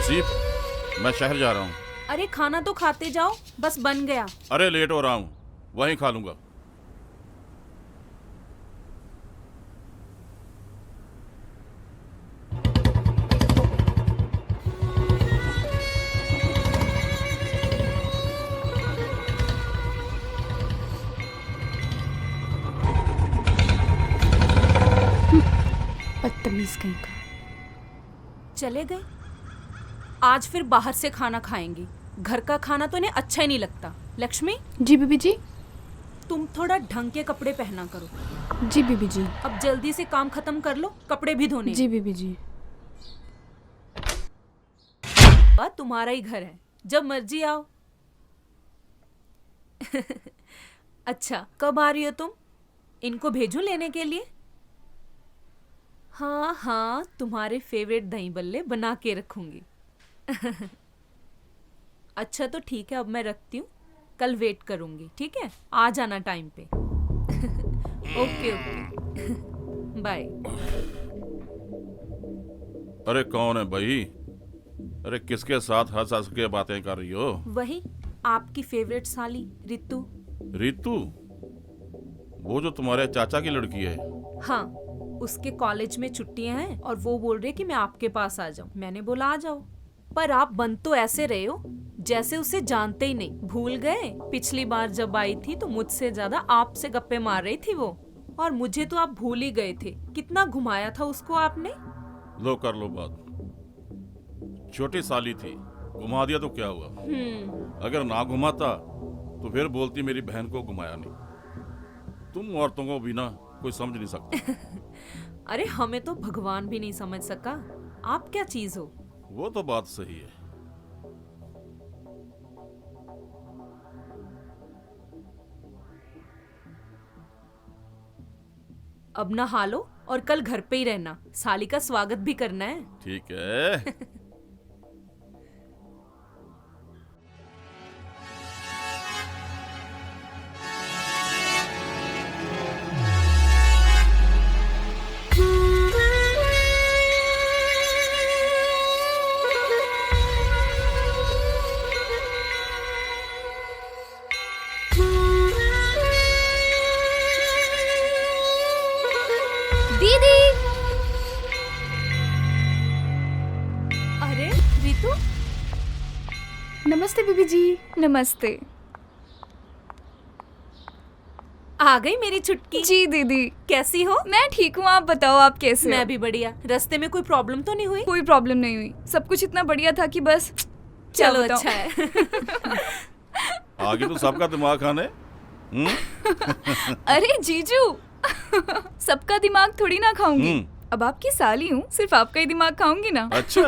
नसीब, मैं शहर जा रहा हूँ। अरे खाना तो खाते जाओ, बस बन गया। अरे लेट हो रहा हूँ, वहीं खा लूंगा। बदतमीज कहीं का। चले गए। आज फिर बाहर से खाना खाएंगी। घर का खाना तो इन्हें अच्छा ही नहीं लगता। लक्ष्मी, जी बीबी जी। तुम थोड़ा ढंग के कपड़े पहना करो। जी बीबी जी। अब जल्दी से काम खत्म कर लो, कपड़े भी धोने हैं। जी बीबी जी। बस तुम्हारा ही घर है, जब मर्जी आओ। अच्छा, कब आ रही हो तुम? इनको भेजूं लेने के लिए? हाँ हाँ, तुम्हारे फेवरेट दही बल्ले बना के रखूंगी। अच्छा तो ठीक है, अब मैं रखती हूँ। कल वेट करूंगी, ठीक है? आ जाना टाइम पे। Okay okay, bye. अरे कौन है भाई? अरे किसके साथ हंस हंस के बातें कर रही हो? वही आपकी फेवरेट साली रितु। रितु? वो जो तुम्हारे चाचा की लड़की है? हाँ, उसके कॉलेज में छुट्टियां हैं और वो बोल रहे कि मैं आपके पास आ जाऊं। मैंने बोला आ जाओ, पर आप बन तो ऐसे रहे हो जैसे उसे जानते ही नहीं। भूल गए पिछली बार जब आई थी तो मुझसे ज्यादा आपसे गप्पे मार रही थी वो, और मुझे तो आप भूल ही गए थे। कितना घुमाया था उसको आपने। लो कर लो बात। छोटी साली थी, घुमा दिया तो क्या हुआ? अगर ना घुमाता तो फिर बोलती मेरी बहन को घुमाया नहीं। तुम औरतों को भी ना कोई समझ नहीं सकता। अरे हमें तो भगवान भी नहीं समझ सका, आप क्या चीज हो। वो तो बात सही है। अब नहा लो और कल घर पे ही रहना। साली का स्वागत भी करना है। ठीक है। दीदी। अरे रितु, नमस्ते बीबी जी। नमस्ते। आ गई मेरी छुटकी। जी दीदी, कैसी हो? मैं ठीक हूँ, आप बताओ आप कैसे हो? मैं भी बढ़िया। रास्ते में कोई प्रॉब्लम तो नहीं हुई? कोई प्रॉब्लम नहीं हुई, सब कुछ इतना बढ़िया था कि बस चलो बताओ। अच्छा है। आगे तो सबका दिमाग खाने। अरे जीजू, सबका दिमाग थोड़ी ना खाऊंगी। हम्म। अब आपकी साली हूँ, सिर्फ आपका ही दिमाग खाऊंगी ना। अच्छा।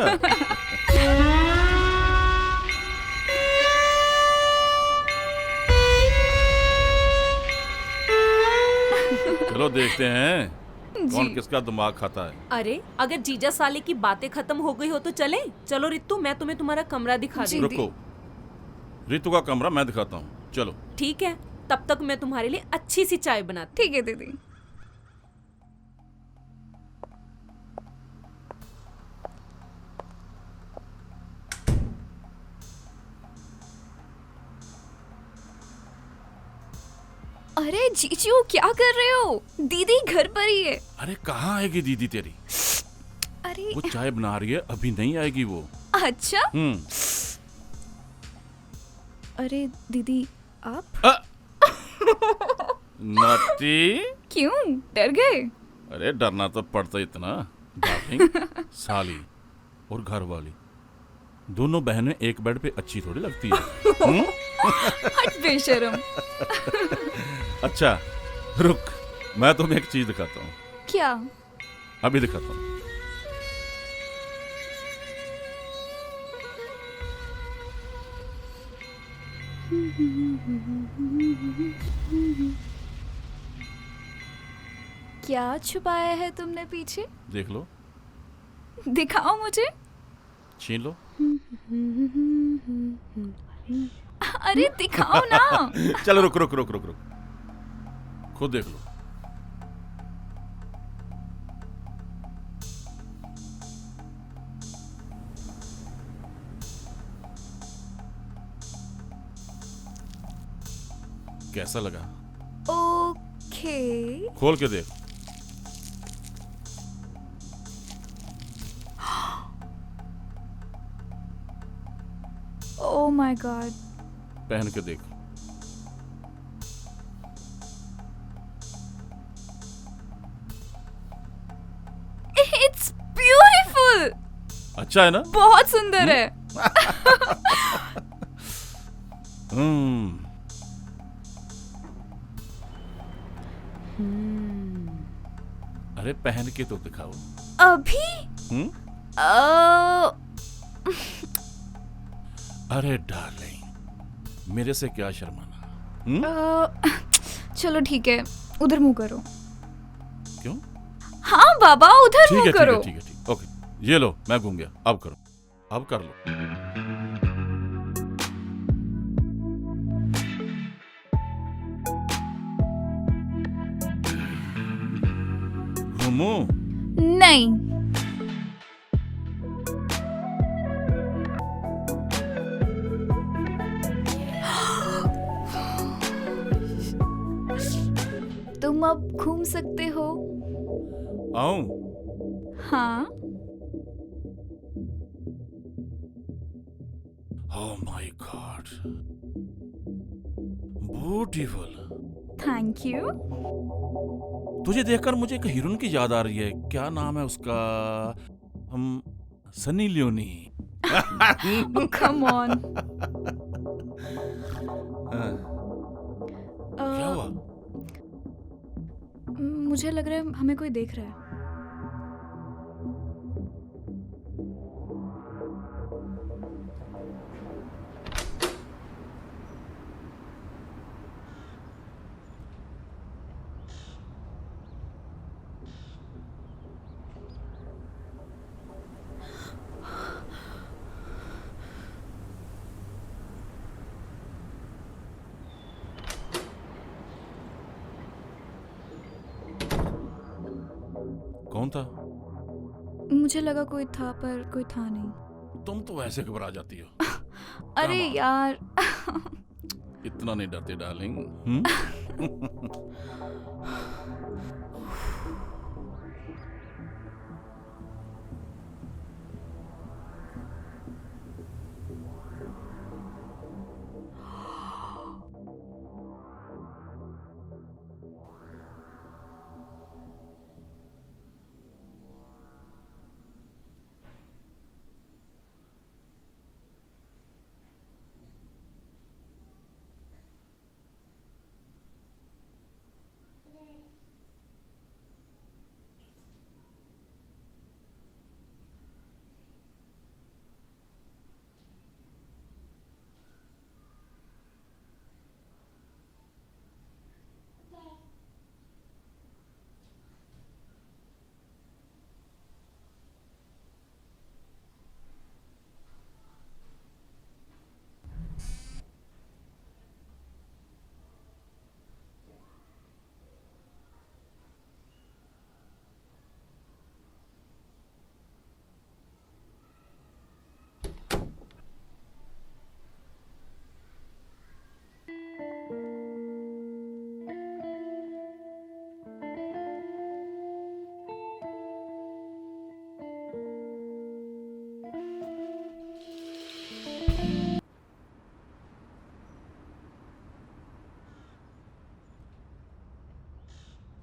चलो देखते हैं कौन जी। किसका दिमाग खाता है। अरे अगर जीजा साली की बातें खत्म हो गई हो तो चले। चलो रितु, मैं तुम्हें तुम्हारा कमरा दिखा जी। दूँ। रुको, रितु का कमरा मैं दिखाता हूँ, चलो। ठीक है, तब तक मैं तुम्हारे लिए अच्छी सी चाय बनाती। ठीक है दीदी। अरे जीजू क्या कर रहे हो? दीदी घर पर ही है। अरे कहाँ आएगी दीदी तेरी? अरे वो चाय बना रही है, अभी नहीं आएगी वो। अच्छा। अरे दीदी आप नटी। क्यों डर गए? अरे डरना तो पड़ता ही इतना। डार्लिंग, साली और घर वाली दोनों बहनें एक बेड पे अच्छी थोड़ी लगती है। हट बेशरम। अच्छा रुक, मैं तुम्हें एक चीज दिखाता हूँ। क्या? अभी दिखाता हूँ। क्या छुपाया है तुमने पीछे? देख लो, दिखाओ मुझे। छीन लो। अरे दिखाओ ना। चलो रुक रुक रुक रुक रुक, खुद देख लो। कैसा लगा? ओके। खोल के देख। Oh my God. पहन के देख। It's beautiful. अच्छा है ना? बहुत सुंदर है। अरे पहन के तो दिखाओ। अभी? अरे डार्लिंग, मेरे से क्या शर्माना? चलो ठीक है, उधर मुंह करो। क्यों? हाँ बाबा, उधर ठीक मुंह है, करो। ठीक है, ठीक है, ओके। ये लो, मैं घूम गया। अब करो, अब कर लो। घूमो। नहीं। तुम अब घूम सकते हो। आऊं? हाँ। Oh my God, beautiful. Thank you. तुझे देखकर मुझे एक हीरोइन की याद आ रही है। क्या नाम है उसका? हम सनी लियोनी। Come on. क्या हुआ? मुझे लग रहा है हमें कोई देख रहा है। कौन था? मुझे लगा कोई था, पर कोई था नहीं। तुम तो ऐसे घबरा जाती हो। अरे Come on. यार। इतना नहीं डरते डार्लिंग।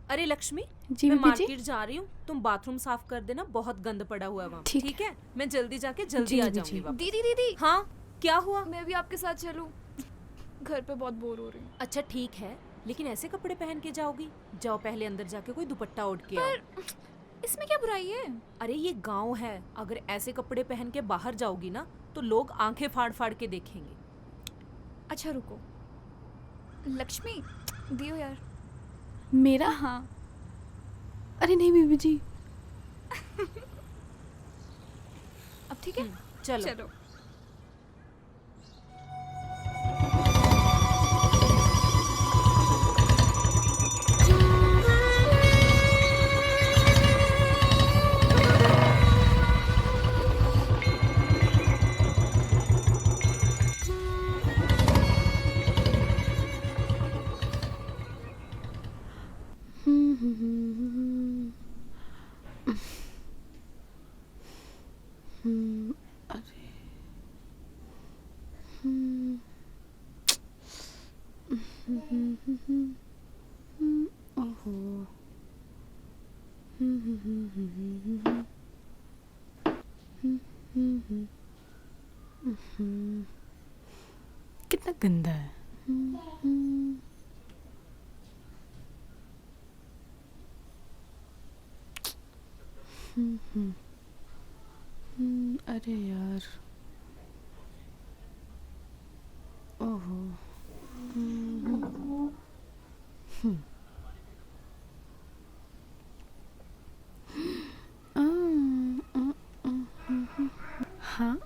अरे लक्ष्मी, जी मैं बीबी जी। मार्केट जा रही हूँ, तुम बाथरूम साफ कर देना, बहुत गंद पड़ा हुआ है वहाँ। ठीक ठीक है, मैं जल्दी जाके जल्दी जी आ बीबी जाऊंगी जी। वापस। दीदी दीदी, हाँ, क्या हुआ? मैं भी आपके साथ चलूं? घर पे बहुत बोर हो रही हूँ। अच्छा ठीक है, लेकिन ऐसे कपड़े पहन के जाओगी? जाओ पहले अंदर जाके कोई दुपट्टा ओढ़ के आओ। इसमें क्या बुराई है? अरे ये गांव है, अगर ऐसे कपड़े पहन के बाहर जाओगी ना तो लोग आंखें फाड़ फाड़ के देखेंगे। अच्छा रुको, लक्ष्मी दियो यार। मेरा? हाँ। अरे नहीं बीबी जी। अब ठीक है, चलो, चलो। अरे हम्म, ओहो कितना गंदा है। अरे यार ओहो हाँ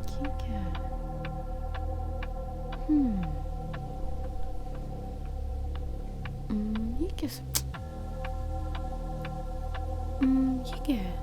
ठीक है। ये कैसे ये क्या है?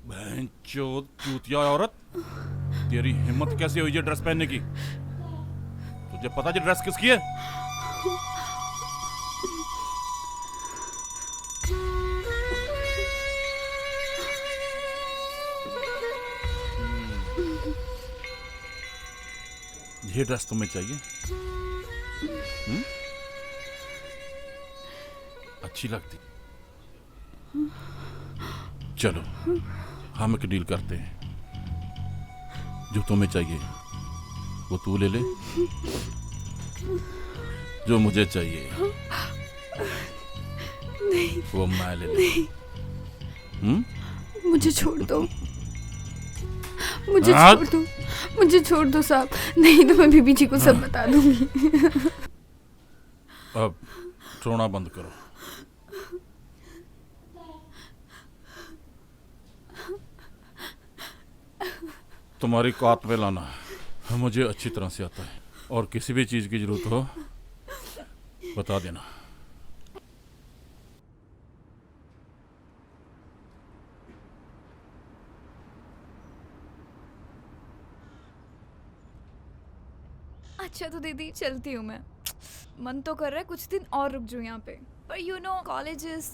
बहनचोद चूतिया औरत, तेरी हिम्मत कैसे हुई ये ड्रेस पहनने की? तुझे पता ये ड्रेस किसकी है? ये ड्रेस तुम्हें चाहिए? अच्छी लगती। चलो हम एक डील करते हैं, जो तुम्हें चाहिए वो तू ले ले, जो मुझे चाहिए वो मैं ले ले। मुझे छोड़ दो, मुझे छोड़ दो, मुझे छोड़ दो साहब, नहीं तो मैं बीबी जी को सब बता दूंगी। अब रोना बंद करो। तुम्हारी कात में लाना मुझे अच्छी तरह से आता है, और किसी भी चीज की जरूरत हो बता देना। अच्छा तो दीदी चलती हूँ मैं। मन तो कर रहा है कुछ दिन और रुक जाऊँ यहाँ पे, पर यू नो कॉलेजेस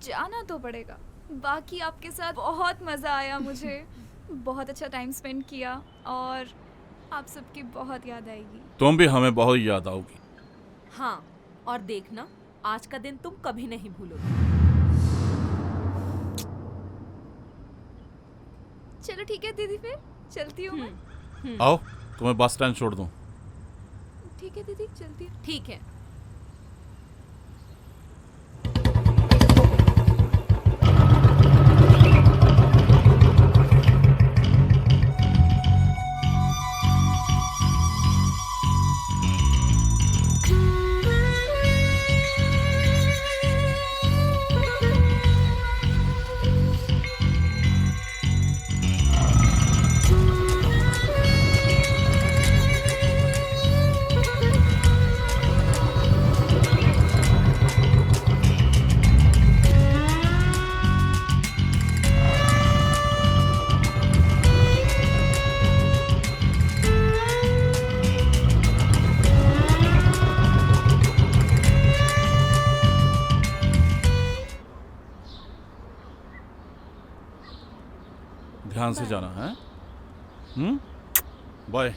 जाना तो पड़ेगा। बाकी आपके साथ बहुत मज़ा आया, मुझे बहुत अच्छा टाइम स्पेंड किया, और आप सबकी बहुत याद आएगी। तुम भी हमें बहुत याद आओगी। हाँ, और देखना आज का दिन तुम कभी नहीं भूलोगे। चलो ठीक है दीदी, फिर चलती हूँ मैं। आओ तुम्हें बस स्टैंड छोड़ दूं। ठीक है दीदी, चलती हूँ। ठीक है। ध्यान से जाना है। बाय।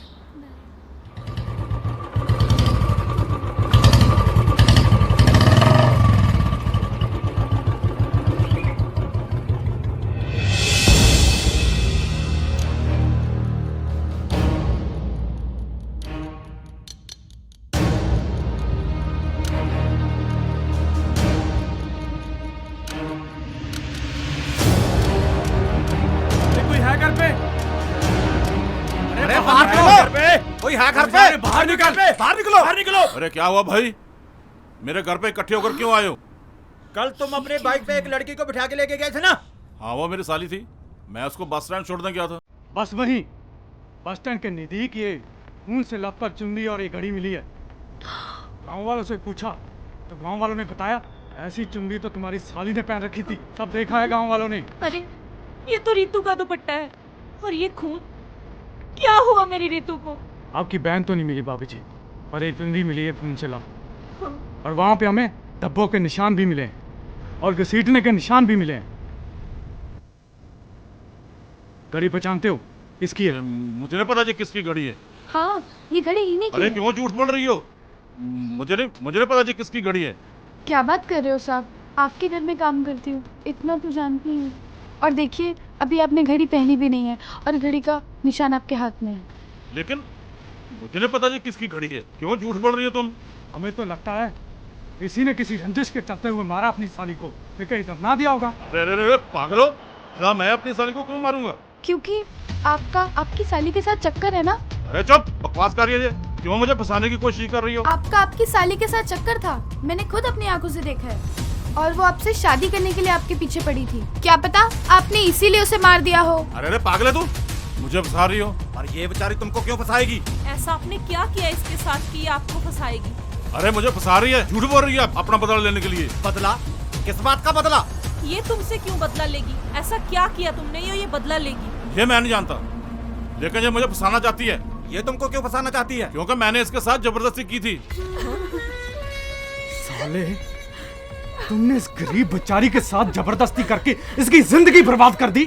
कोई है घर पे? अरे बाहर निकलो! कोई है घर पे? बाहर निकल! बाहर निकलो! बाहर निकलो! अरे क्या हुआ भाई? मेरे घर पे इकट्ठे होकर क्यों आए हो? कल तुम अपने बाइक पे एक लड़की को बिठा के लेके गए थे ना? हाँ, वो मेरी साली थी। मैं उसको बस स्टैंड छोड़ने गया था। बस वहीं बस स्टैंड के नजदीक ये ऊन से लपट चुनरी और एक घड़ी मिली है। गांव वालों से पूछा तो गांव वालों ने बताया ऐसी चुनरी तो तुम्हारी साली ने पहन रखी थी। सब देखा है गांव वालों ने। अरे ये तो रितु का दुपट्टा है और ये खून। क्या हुआ मेरी रितु को? आपकी बहन तो नहीं मिली भाभी जी, पर एक चुनरी मिली है ऊन से लप। और वहाँ पे हमें धब्बों के निशान भी मिले हैं और घसीटने के निशान भी मिले हैं। घड़ी पहचानते हो किसकी है? मुझे नहीं पता जी किसकी घड़ी है। हाँ, ये घड़ी इन्हीं की अरे है। क्यों झूठ बोल रही हो? मुझे नहीं पता जी किसकी घड़ी है। क्या बात कर रहे हो साहब? आपके घर में काम करती हूँ, इतना तो जानती हूँ। और देखिए, अभी आपने घड़ी पहनी भी नहीं है और घड़ी का निशान आपके हाथ में है। लेकिन मुझे नहीं पता जी किसकी घड़ी है। क्यों झूठ बोल रही हो तुम? हमें तो लगता है किसी ने किसी रंजिश के चलते हुए मारा अपनी साली को, लेकिन इतना ना दिया होगा। अरे पागल हो क्या? मैं अपनी साली को क्यों मारूंगा? क्योंकि आपकी साली के साथ चक्कर है ना। अरे चुप, बकवास कर रही है। क्यों मुझे फंसाने की कोशिश कर रही हो? आपकी साली के साथ चक्कर था, मैंने खुद अपनी आंखों से देखा है। और वो आपसे शादी करने के लिए आपके पीछे पड़ी थी। क्या पता आपने इसीलिए उसे मार दिया हो। अरे पागल है तू? मुझे फंसा रही हो? और ये बेचारी तुमको क्यों फंसाएगी? ऐसा आपने क्या किया इसके साथ कि ये आपको फंसाएगी? अरे मुझे फंसा रही है, झूठ बोल रही है अपना बदला लेने के लिए। बदला? किस बात का बदला? ये तुमसे क्यों बदला लेगी? ऐसा क्या किया तुमने ये बदला लेगी? ये मैं नहीं जानता, लेकिन ये मुझे फंसाना चाहती है। ये तुमको क्यों फंसाना चाहती है? क्योंकि मैंने इसके साथ जबरदस्ती की थी। साले, तुमने इस गरीब बेचारी के साथ जबरदस्ती करके इसकी जिंदगी बर्बाद कर दी।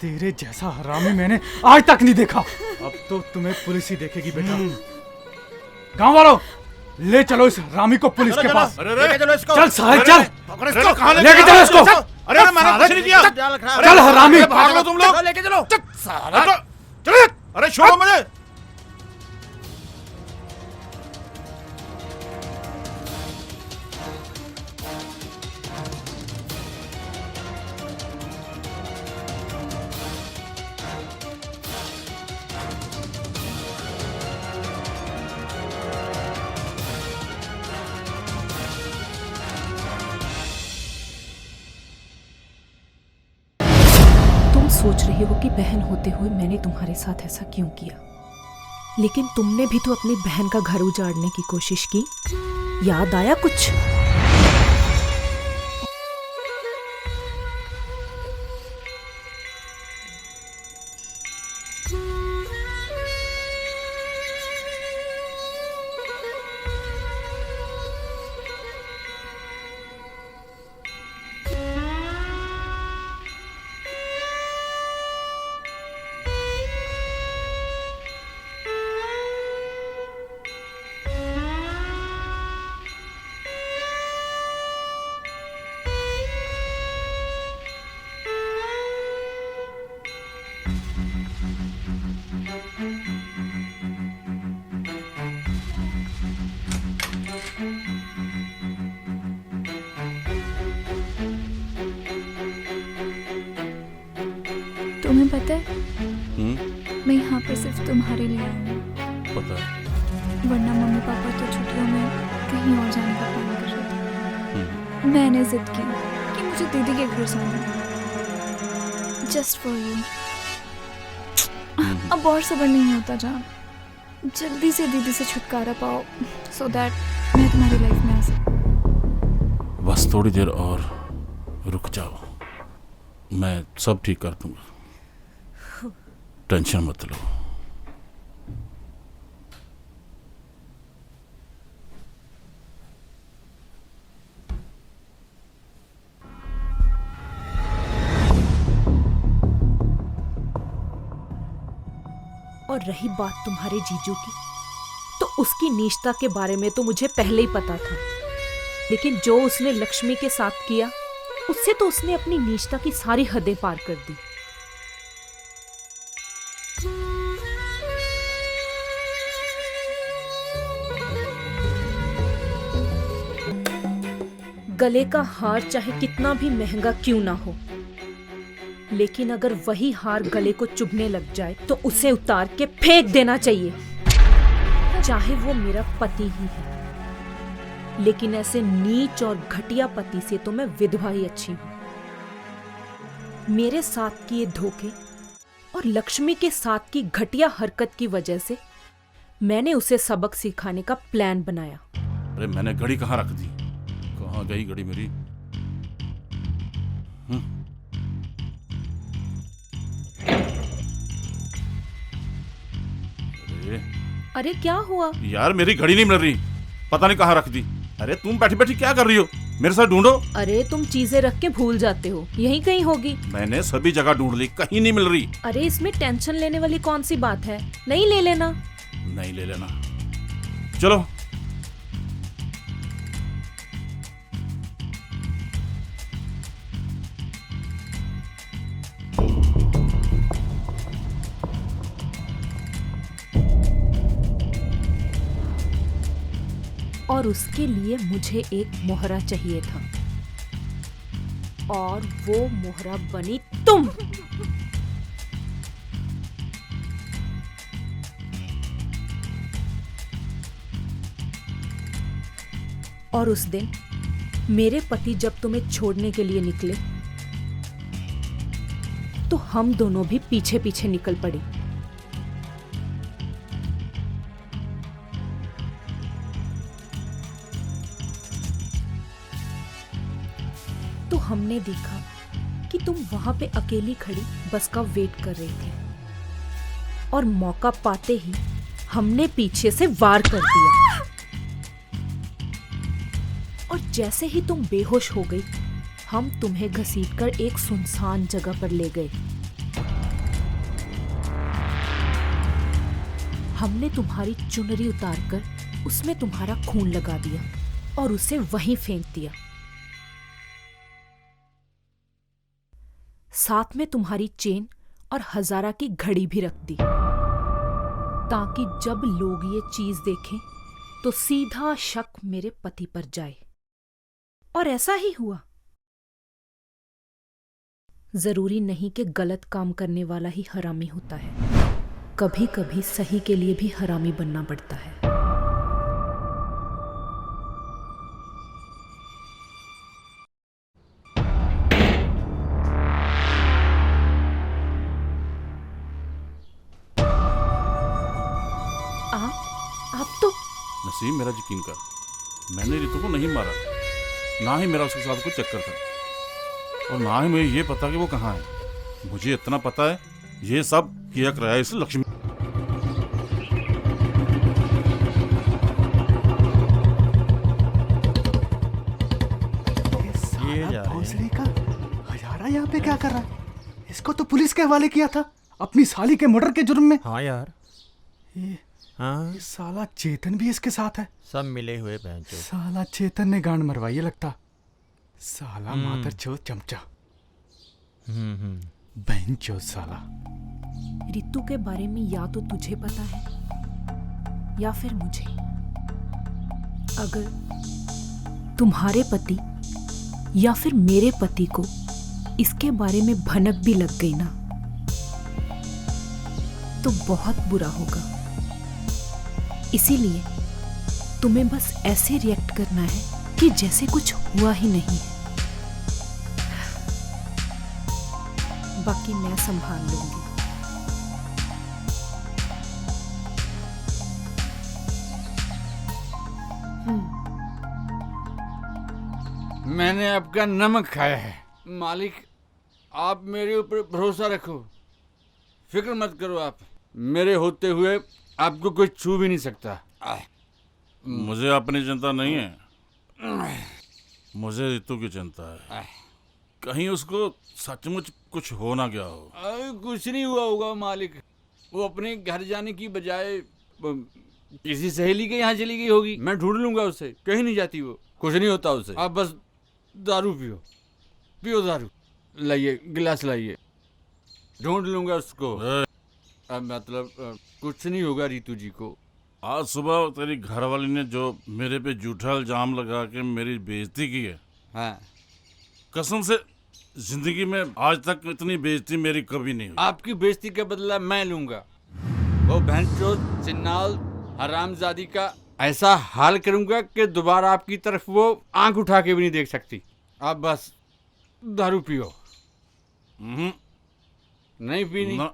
तेरे जैसा हरामी मैंने आज तक नहीं देखा। अब तो तुम्हें पुलिस ही देखेगी बेटा। गांव वालों, ले चलो इस हरामी को पुलिस के पास। लेके चलो इसको। चल साले चल, पकड़ इसको। कहाँ लेके चलो इसको। अरे मैंने कुछ नहीं किया। चल हरामी। भाग लो तुम लोग। लेके चलो। चलो। अरे छोड़ो मुझे। तुम सोच रही हो कि बहन होते हुए मैंने तुम्हारे साथ ऐसा क्यों किया, लेकिन तुमने भी तो अपनी बहन का घर उजाड़ने की कोशिश की। याद आया कुछ? तुम्हें पता है मैं यहाँ पे सिर्फ तुम्हारे लिए आई हूँ, पता है। वरना मम्मी पापा तो छुट्टियों में कहीं और जाने का प्लान कर रहे थे। मैंने जिद की कि मुझे दीदी के घर जाना है, जस्ट फॉर यू। अब और सब्र नहीं होता जान, जल्दी से दीदी से छुटकारा पाओ सो दैट मैं तुम्हारी लाइफ में आ सकूं। बस थोड़ी देर और रुक जाओ, मैं सब ठीक कर दूंगा। टेंशन मत लो। और रही बात तुम्हारे जीजू की, तो उसकी नीचता के बारे में तो मुझे पहले ही पता था, लेकिन जो उसने लक्ष्मी के साथ किया, उससे तो उसने अपनी नीचता की सारी हदें पार कर दी। गले का हार चाहे कितना भी महंगा क्यों ना हो, लेकिन अगर वही हार गले को चुभने लग जाए तो उसे उतार के फेंक देना चाहिए, चाहे वो मेरा पति ही है। लेकिन ऐसे नीच और घटिया पति से तो मैं विधवा ही अच्छी हूं। मेरे साथ किए धोखे और लक्ष्मी के साथ की घटिया हरकत की वजह से मैंने उसे सबक सिखाने का प्लान बनाया। अरे मैंने घड़ी कहाँ रख दी? कहाँ गई घड़ी मेरी? अरे अरे क्या हुआ? यार मेरी घड़ी नहीं मिल रही, पता नहीं कहाँ रख दी। अरे तुम बैठी बैठी क्या कर रही हो? मेरे साथ ढूंढो। अरे तुम चीजें रख के भूल जाते हो, यहीं कहीं होगी। मैंने सभी जगह ढूंढ ली, कहीं नहीं मिल रही। अरे इसमें टेंशन लेने वाली कौन सी बात है, नहीं ले लेना। नहीं ले लेना, चलो। और उसके लिए मुझे एक मोहरा चाहिए था, और वो मोहरा बनी तुम। और उस दिन मेरे पति जब तुम्हें छोड़ने के लिए निकले तो हम दोनों भी पीछे पीछे निकल पड़े। तो हमने देखा कि तुम वहां पे अकेली खड़ी बस का वेट कर रही थी, और मौका पाते ही हमने पीछे से वार कर दिया, और जैसे ही तुम बेहोश हो गई, हम तुम्हें घसीटकर एक सुनसान जगह पर ले गए। हमने तुम्हारी चुनरी उतारकर उसमें तुम्हारा खून लगा दिया और उसे वहीं फेंक दिया। साथ में तुम्हारी चेन और हजारा की घड़ी भी रख दी, ताकि जब लोग ये चीज देखें तो सीधा शक मेरे पति पर जाए। और ऐसा ही हुआ। जरूरी नहीं कि गलत काम करने वाला ही हरामी होता है, कभी कभी सही के लिए भी हरामी बनना पड़ता है। आप तो नसीब मेरा यकीन कर, मैंने रितु को नहीं मारा, ना ही मेरा उसके साथ कोई चक्कर था, और ना ही मुझे ये पता कि वो कहाँ है। मुझे इतना पता है, ये सब किया कराया इस लक्ष्मी। भोसड़ी का हजारा यहाँ पे क्या कर रहा है? इसको तो पुलिस के हवाले किया था अपनी साली के मर्डर के जुर्म में। हाँ यार, हाँ ये साला चेतन भी इसके साथ है। सब मिले हुए बहनचोद। साला चेतन ने गांड मरवाई है लगता। साला मादरचोद चमचा, बहनचोद साला। रितु के बारे में या तो तुझे पता है या फिर मुझे। अगर तुम्हारे पति या फिर मेरे पति को इसके बारे में भनक भी लग गई ना, तो बहुत बुरा होगा। इसीलिए तुम्हें बस ऐसे रिएक्ट करना है कि जैसे कुछ हुआ ही नहीं है। बाकी मैं संभाल लूंगी। मैंने आपका नमक खाया है मालिक, आप मेरे ऊपर भरोसा रखो, फिक्र मत करो। आप मेरे होते हुए आपको कोई छू भी नहीं सकता। मुझे अपनी चिंता नहीं है, मुझे रितु की चिंता है। कहीं उसको सचमुच कुछ हो ना गया हो। कुछ नहीं हुआ होगा मालिक, वो अपने घर जाने की बजाय किसी सहेली के यहाँ चली गई होगी। मैं ढूंढ लूंगा उसे, कहीं नहीं जाती वो, कुछ नहीं होता उसे। आप बस दारू पियो, पियो दारू। लाइए गिलास लाइए, ढूंढ लूंगा उसको। मतलब कुछ नहीं होगा रितु जी को। आज सुबह तेरी घरवाली ने जो मेरे पे झूठा इल्जाम लगा के मेरी बेइज्जती की है, हाँ, कसम से जिंदगी में आज तक इतनी बेइज्जती मेरी कभी नहीं हुई। आपकी बेइज्जती का बदला मैं लूंगा। वो भैंसचोद चिन्नाल हरामजादी का ऐसा हाल करूंगा कि दोबारा आपकी तरफ वो आंख उठा के भी नहीं देख सकती। आप बस दारू पियो। नहीं पीनी? ना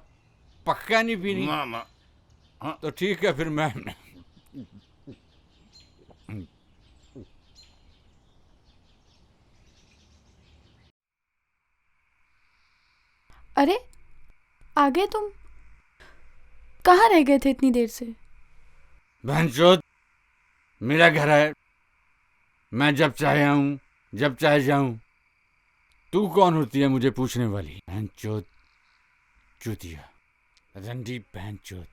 पक्का नहीं पीनी? ना ना। तो ठीक है, फिर मैं अरे आ गए तुम? कहाँ रह गए थे इतनी देर से? भैंसचोद मेरा घर है, मैं जब चाहे आऊं, जब चाहे जाऊं। तू कौन होती है मुझे पूछने वाली? भैंसचोद चूतिया, रंडी भैंसचोद।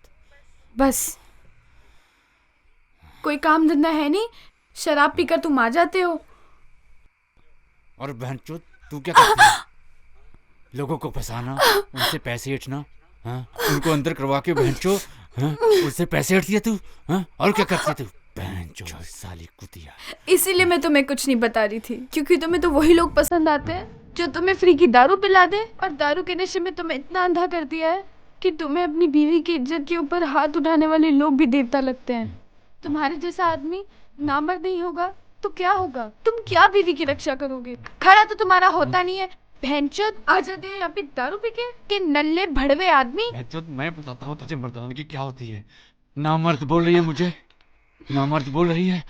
बस कोई काम धंधा है नहीं, शराब पीकर तुम आ जाते हो। और भैंसचोद तू क्या करती है? लोगों को फंसाना, उनसे पैसे ऐंठना, हाँ? उनको अंदर करवा के भैंसचोद, हाँ? उससे पैसे ऐंठती है तू, हाँ? और क्या करती है तू? भैंसचोद साली कुतिया। इसीलिए मैं तुम्हें कुछ नहीं बता रही थी, क्योंकि तुम्हें तो वही लोग पसंद आते हैं जो तुम्हें फ्री की दारू पिला दे, और दारू के नशे में तुम्हें इतना अंधा कर दिया है कि तुम्हें अपनी बीवी की इज्जत के ऊपर हाथ उठाने वाले लोग भी देवता लगते हैं। तुम्हारे जैसा आदमी नामर्द नहीं होगा तो क्या होगा? तुम क्या बीवी की रक्षा करोगे? खड़ा तो तुम्हारा होता नहीं है। भैंचोद आ जाते हैं यहाँ पे दारू पी के नल्ले भड़वे आदमी। भैंसचोद मैं बताता हूँ तुझे मर्दानगी क्या होती है। नामर्द बोल रही है मुझे, नामर्द बोल रही है।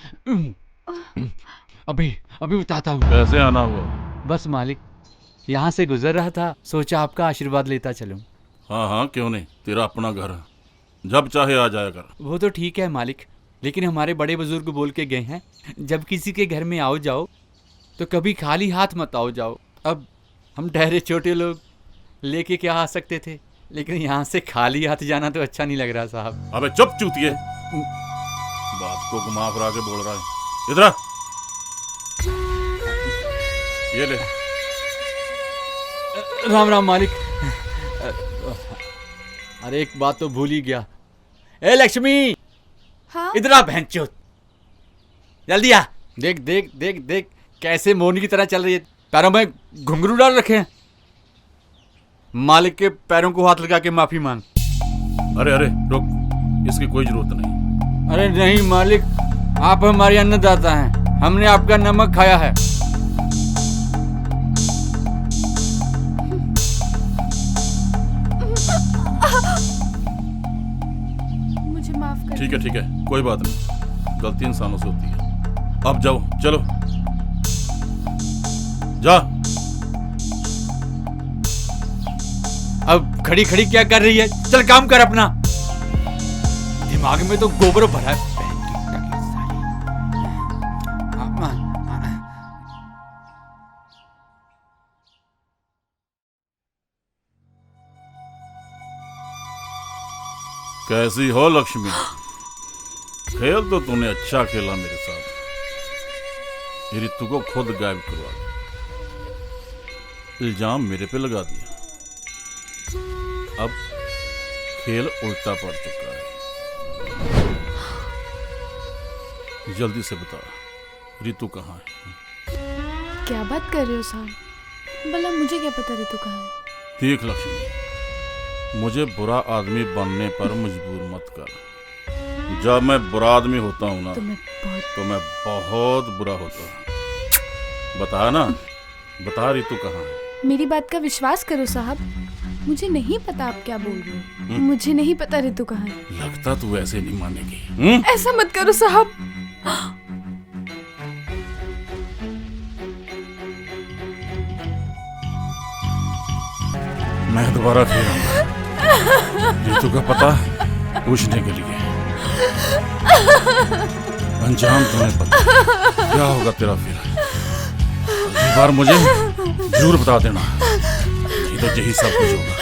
अभी अभी बताता हूँ। कैसे आना हुआ? बस मालिक, यहाँ से गुजर रहा था, सोचा आपका आशीर्वाद लेता चलूं। हाँ हाँ, क्यों नहीं, तेरा अपना घर है, जब चाहे आ जाया कर। वो तो ठीक है मालिक, लेकिन हमारे बड़े बुजुर्ग बोल के गए हैं, जब किसी के घर में आओ जाओ तो कभी खाली हाथ मत आओ जाओ। अब हम ठहरे छोटे लोग लेके क्या आ सकते थे, लेकिन यहाँ से खाली हाथ जाना तो अच्छा नहीं लग रहा साहब। अबे चुप चूतिए, बात को घुमा फिरा के बोल रहा है। इधर आ। ये ले। राम राम मालिक। अरे एक बात तो भूल ही गया। ए लक्ष्मी, हाँ? इधर आ भैंसचोद, जल्दी आ। देख देख देख देख कैसे मोरनी की तरह चल रही है, पैरों में घुंघरू डाल रखे हैं। मालिक के पैरों को हाथ लगा के माफी मांग। अरे अरे रुक, इसकी कोई जरूरत नहीं। अरे नहीं मालिक, आप हमारे अन्नदाता हैं, हमने आपका नमक खाया है। मुझे माफ कर। ठीक है, कोई बात नहीं, गलती इंसानों से होती है। अब जाओ, चलो जा। अब खड़ी खड़ी क्या कर रही है, चल काम कर अपना। दिमाग में तो गोबर भरा है। कैसी हो लक्ष्मी? खेल तो तूने अच्छा खेला मेरे साथ, रितु को खुद गायब करवा दिया, इल्जाम मेरे पे लगा दिया। अब खेल उल्टा पड़ चुका है। जल्दी से बता, रितु कहाँ है? क्या बात कर रहे हो साहब? भला मुझे क्या पता रितु कहाँ है? देख लक्ष्मी, मुझे बुरा आदमी बनने पर मजबूर मत कर। जब मैं बुरा आदमी होता हूँ ना, तो मैं बहुत बुरा होता हूँ। बता ना, बता रितु कहाँ है? मेरी बात का विश्वास करो साहब, मुझे नहीं पता आप क्या बोल रहे हो। मुझे नहीं पता रितु कहाँ है। लगता तू ऐसे नहीं मानेगी। ऐसा मत करो साहब। मैं दोबारा फिर आऊंगा रितु का पता पूछने के लिए। अंजाम तुम्हें पता, क्या होगा तेरा फिर। अगली बार मुझे जरूर बता देना, नहीं तो यही सब कुछ होगा।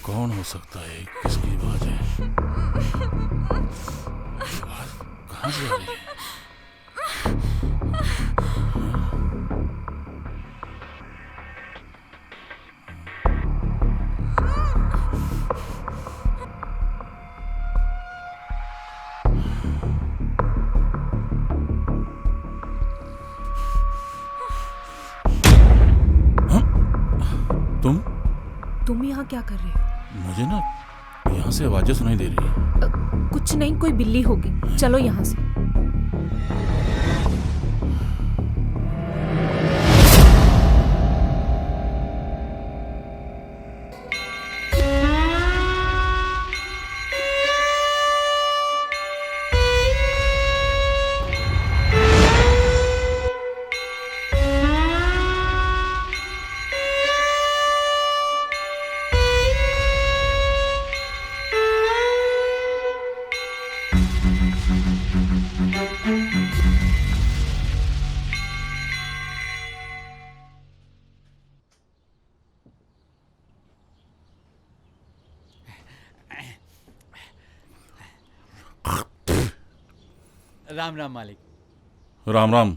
कौन हो सकता है? किसकी आवाज है? आवाज कहाँ से आ रही है? तुम यहाँ क्या कर रहे हो? मुझे ना यहाँ से आवाजें सुनाई दे रही है। कुछ नहीं, कोई बिल्ली होगी। चलो यहाँ से। राम राम मालिक। राम राम,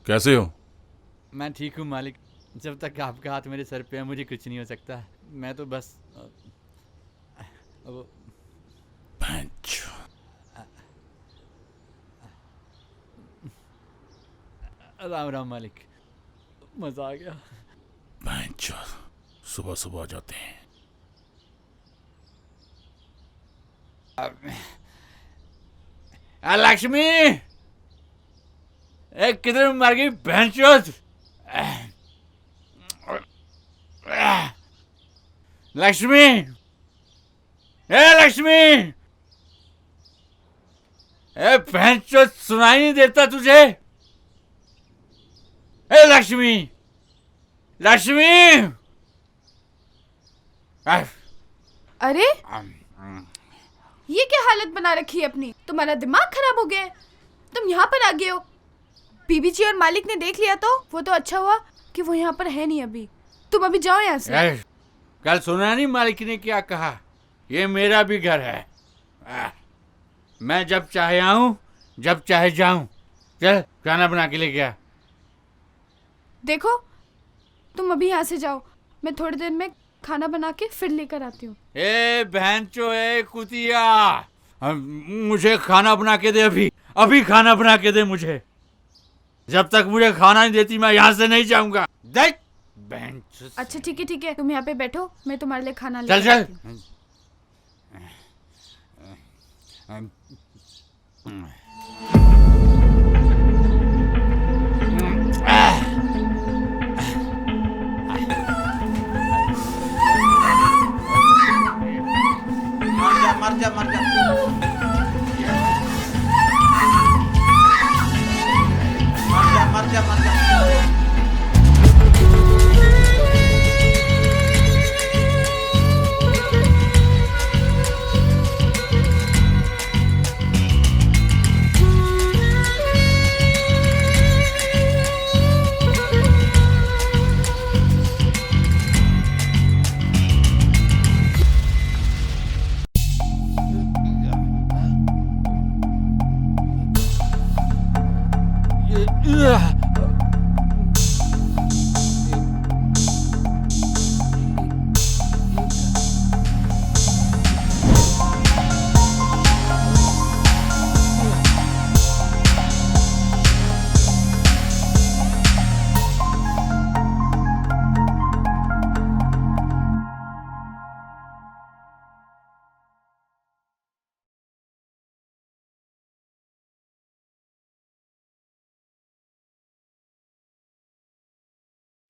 कैसे हो? मैं ठीक हूँ मालिक। जब तक आपका हाथ मेरे सर पे है मुझे कुछ नहीं हो सकता। मैं तो बस वो भैंच। राम राम मालिक, मजा आ गया। भैंच, सुबह सुबह आ जाते हैं। लक्ष्मी, किधर मर गई भैंचोद? लक्ष्मी, लक्ष्मी, भैंचोद सुनाई नहीं देता तुझे? लक्ष्मी, लक्ष्मी। अरे ये क्या हालत बना रखी है अपनी? तुम्हारा दिमाग खराब हो गया है? तुम यहाँ पर आ गए हो। बीबी जी और मालिक ने देख लिया तो वो तो अच्छा हुआ कि वो यहाँ पर है नहीं अभी। तुम अभी जाओ यहाँ से। कल सुना नहीं मालिक ने क्या कहा? ये मेरा भी घर है। मैं जब चाहे आऊं, जब चाहे जाऊं। चल खाना बना के ले गया। देखो, तुम अभी यहाँ से जाओ, मैं थोड़ी देर में खाना बना के फिर लेकर आती हूँ। ए भैंचो, ए कुतिया, मुझे खाना बना के दे। अभी अभी खाना बना के दे मुझे। जब तक मुझे खाना नहीं देती मैं यहाँ से नहीं जाऊंगा। देख भैंचो। अच्छा ठीक है ठीक है, तुम यहाँ पे बैठो, मैं तुम्हारे लिए खाना चल लेकर चल। आती हूँ। मर जा मर जा। मर जा मर जा।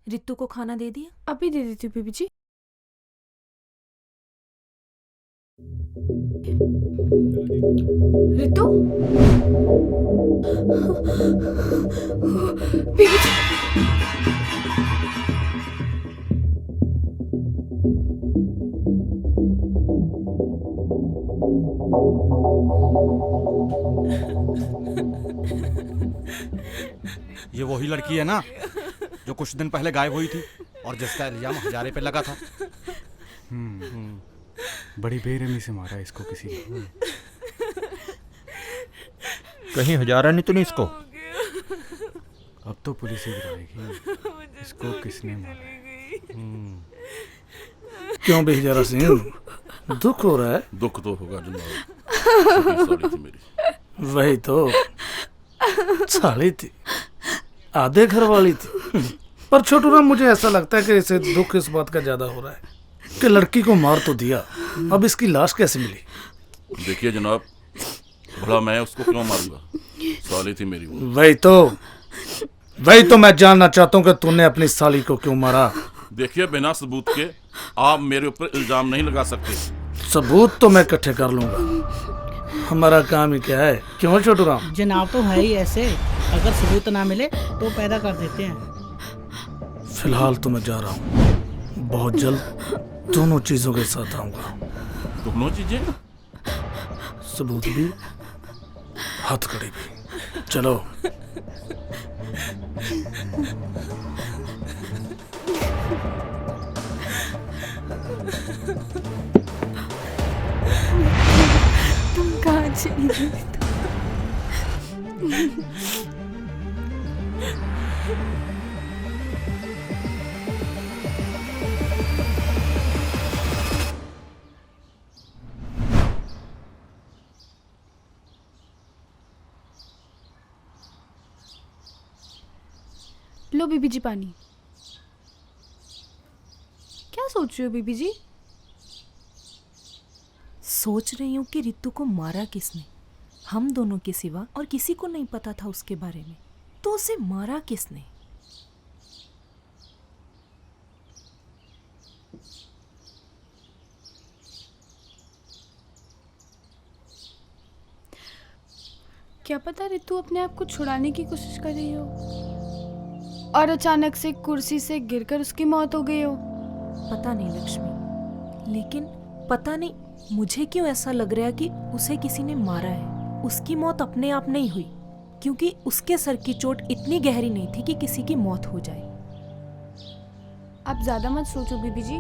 रितु को खाना दे दिया? अभी दे देती हूँ बीबी जी। रितु, बीबी जी। ये वही लड़की है ना जो कुछ दिन पहले गायब हुई थी और जिसका इल्जाम हजारे पे लगा था। बड़ी बेरहमी से मारा इसको किसी ने। कहीं हजारा नहीं तो नहीं इसको? अब तो पुलिस ही बताएगी इसको किसने मारा है। क्यों बेचारा सिंह, दुख हो रहा है? दुख तो होगा जनाब, छोटी साली थी मेरी। वही तो, साली थी, आधे घर वाली थी। पर छोटू राम, मुझे ऐसा लगता है कि इसे दुख इस बात का ज्यादा हो रहा है कि लड़की को मार तो दिया, अब इसकी लाश कैसे मिली? देखिए जनाब, भला मैं उसको क्यों मारूंगा? साली थी मेरी वो। वही तो मैं जानना चाहता हूँ कि तूने अपनी साली को क्यों मारा। देखिए, बिना सबूत के आप मेरे ऊपर इल्जाम नहीं लगा सकते। सबूत तो मैं इकट्ठे कर लूंगा, हमारा काम ही क्या है, क्यों छोटू राम? जनाब तो है ही ऐसे, अगर सबूत ना मिले तो पैदा कर देते हैं। फिलहाल तो मैं जा रहा हूँ, बहुत जल्द दोनों चीजों के साथ आऊंगा। दोनों चीजें? सबूत भी, हथकड़ी भी। चलो। तुम कहाँ चली गई? लो बीबी जी पानी। क्या सोच रही हो बीबी जी? सोच रही हूँ कि रितु को मारा किसने। हम दोनों के सिवा और किसी को नहीं पता था उसके बारे में, तो उसे मारा किसने? क्या पता रितु अपने आप को छुड़ाने की कोशिश कर रही हो और अचानक से कुर्सी से गिरकर उसकी मौत हो गई हो। पता नहीं लक्ष्मी, लेकिन पता नहीं मुझे क्यों ऐसा लग रहा है कि उसे किसी ने मारा है। उसकी मौत अपने आप नहीं हुई, क्योंकि उसके सर की चोट इतनी गहरी नहीं थी कि किसी की मौत हो जाए। आप ज्यादा मत सोचो बीबी जी,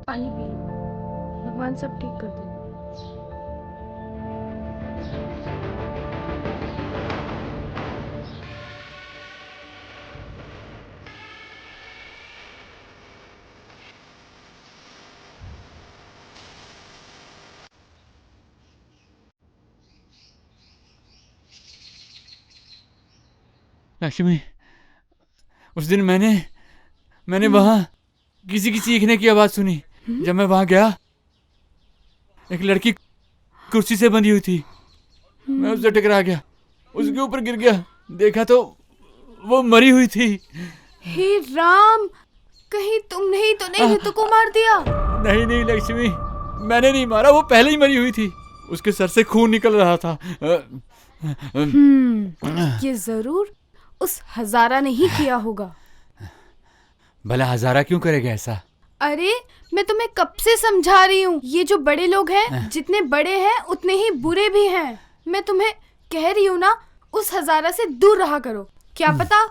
पानी पी लो, भगवान सब ठीक कर दे। लक्ष्मी, उस दिन मैंने वहां किसी की चीखने की आवाज सुनी। जब मैं वहां गया, एक लड़की कुर्सी से बंधी हुई थी। मैं उससे टकरा गया, उसके ऊपर गिर गया, देखा तो वो मरी हुई थी। हे राम, कहीं तुमने ही तो नहीं रितु को मार दिया? नहीं लक्ष्मी, मैंने नहीं मारा, वो पहले ही मरी हुई थी। उसके सर से खून निकल रहा था। ये जरूर उस हजारा ने ही किया होगा। भला हजारा क्यों करेगा ऐसा? अरे मैं तुम्हें कब से समझा रही हूँ, ये जो बड़े लोग हैं, जितने बड़े हैं उतने ही बुरे भी हैं। मैं तुम्हें कह रही हूँ ना, उस हजारा से दूर रहा करो। क्या पता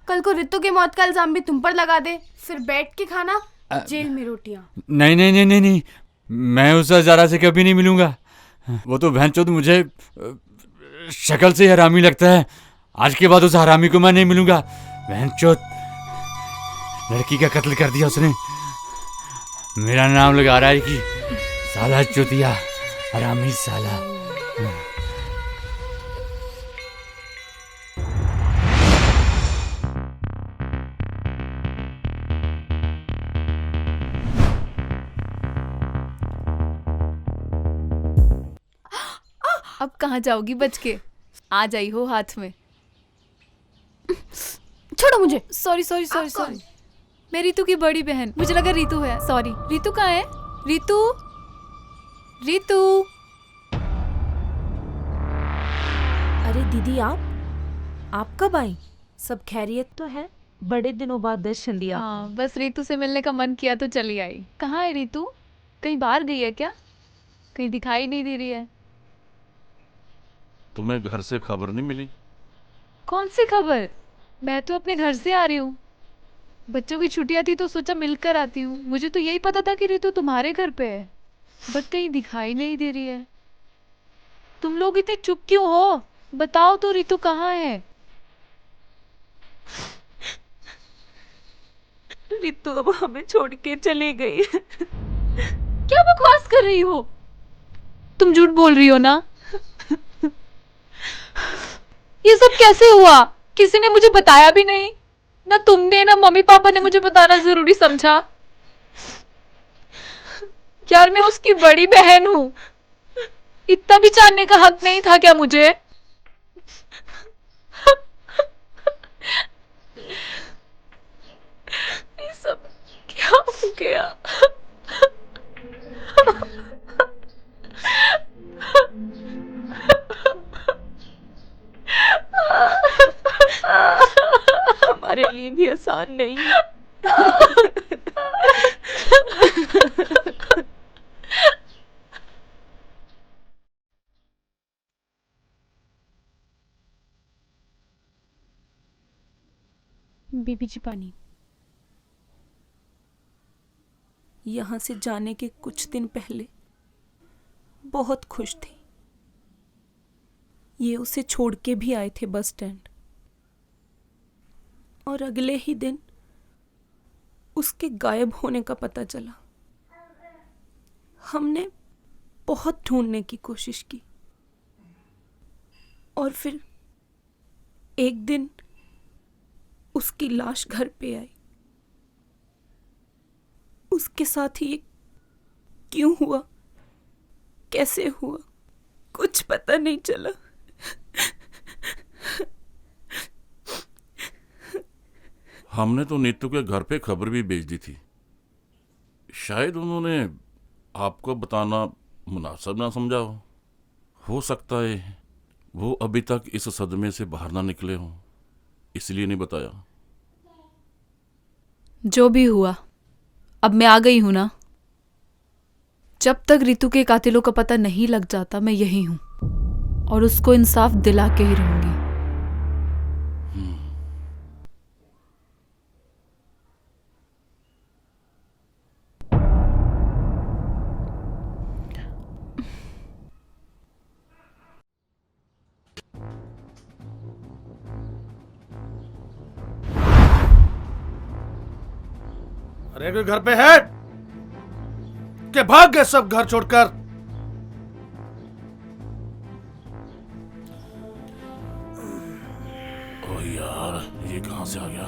कल को रितु के मौत का इल्जाम भी तुम पर लगा दे, फिर बैठ के खाना जेल में रोटियां। नहीं, मैं उस हजारा से कभी नहीं मिलूंगा। वो तो भैंचोद मुझे शक्ल से हरामी लगता है। आज के बाद उस हरामी को मैं नहीं मिलूंगा। भैंचोद, लड़की का कत्ल कर दिया उसने, मेरा नाम लगा रहा है कि साला चुतिया, हरामी साला। अब कहाँ जाओगी बच के? आ जाई हो हाथ में। छोड़ो मुझे। सॉरी। मैं रितु की बड़ी बहन, मुझे लगा रितु है, सॉरी। रितु कहाँ है? रितु, रितु। अरे दीदी आप कब आई? सब खैरियत तो है? बड़े दिनों बाद दर्शन दिया। हाँ, बस रितु से मिलने का मन किया तो चली आई। कहाँ है रितु? कहीं बाहर गई है क्या? कहीं दिखाई नहीं दे रही है। तुम्हें घर से खबर नहीं मिली? कौन सी खबर? मैं तो अपने घर से आ रही हूँ। बच्चों की छुट्टियां थी तो सोचा मिलकर आती हूँ। मुझे तो यही पता था कि रितु तुम्हारे घर पे है, बट कहीं दिखाई नहीं दे रही है। तुम लोग इतने चुप क्यों हो? बताओ तो रितु कहाँ है? रितु अब हमें छोड़ के चली गई। क्या बकवास कर रही हो? तुम झूठ बोल रही हो ना? ये सब कैसे हुआ? किसी ने मुझे बताया भी नहीं। ना तुमने ना मम्मी पापा ने मुझे बताना जरूरी समझा। यार मैं उसकी बड़ी बहन हूँ, इतना भी जानने का हक नहीं था क्या मुझे? ये सब क्या हो गया? हमारे लिए भी आसान नहीं है। बीबी जी पानी। यहाँ से जाने के कुछ दिन पहले बहुत खुश थी। ये उसे छोड़ के भी आए थे बस स्टैंड, और अगले ही दिन उसके गायब होने का पता चला। हमने बहुत ढूंढने की कोशिश की, और फिर एक दिन उसकी लाश घर पे आई। उसके साथ ही क्यों हुआ, कैसे हुआ, कुछ पता नहीं चला। हमने तो नीतू के घर पे खबर भी भेज दी थी। शायद उन्होंने आपको बताना मुनासिब ना समझा हो सकता है वो अभी तक इस सदमे से बाहर ना निकले हों, इसलिए नहीं बताया। जो भी हुआ, अब मैं आ गई हूं ना। जब तक रितु के कातिलों का पता नहीं लग जाता मैं यही हूं, और उसको इंसाफ दिला के ही रहूंगी। अरे कोई घर पे है कि भाग गए सब घर छोड़कर? ओ यार, ये कहां से आ गया?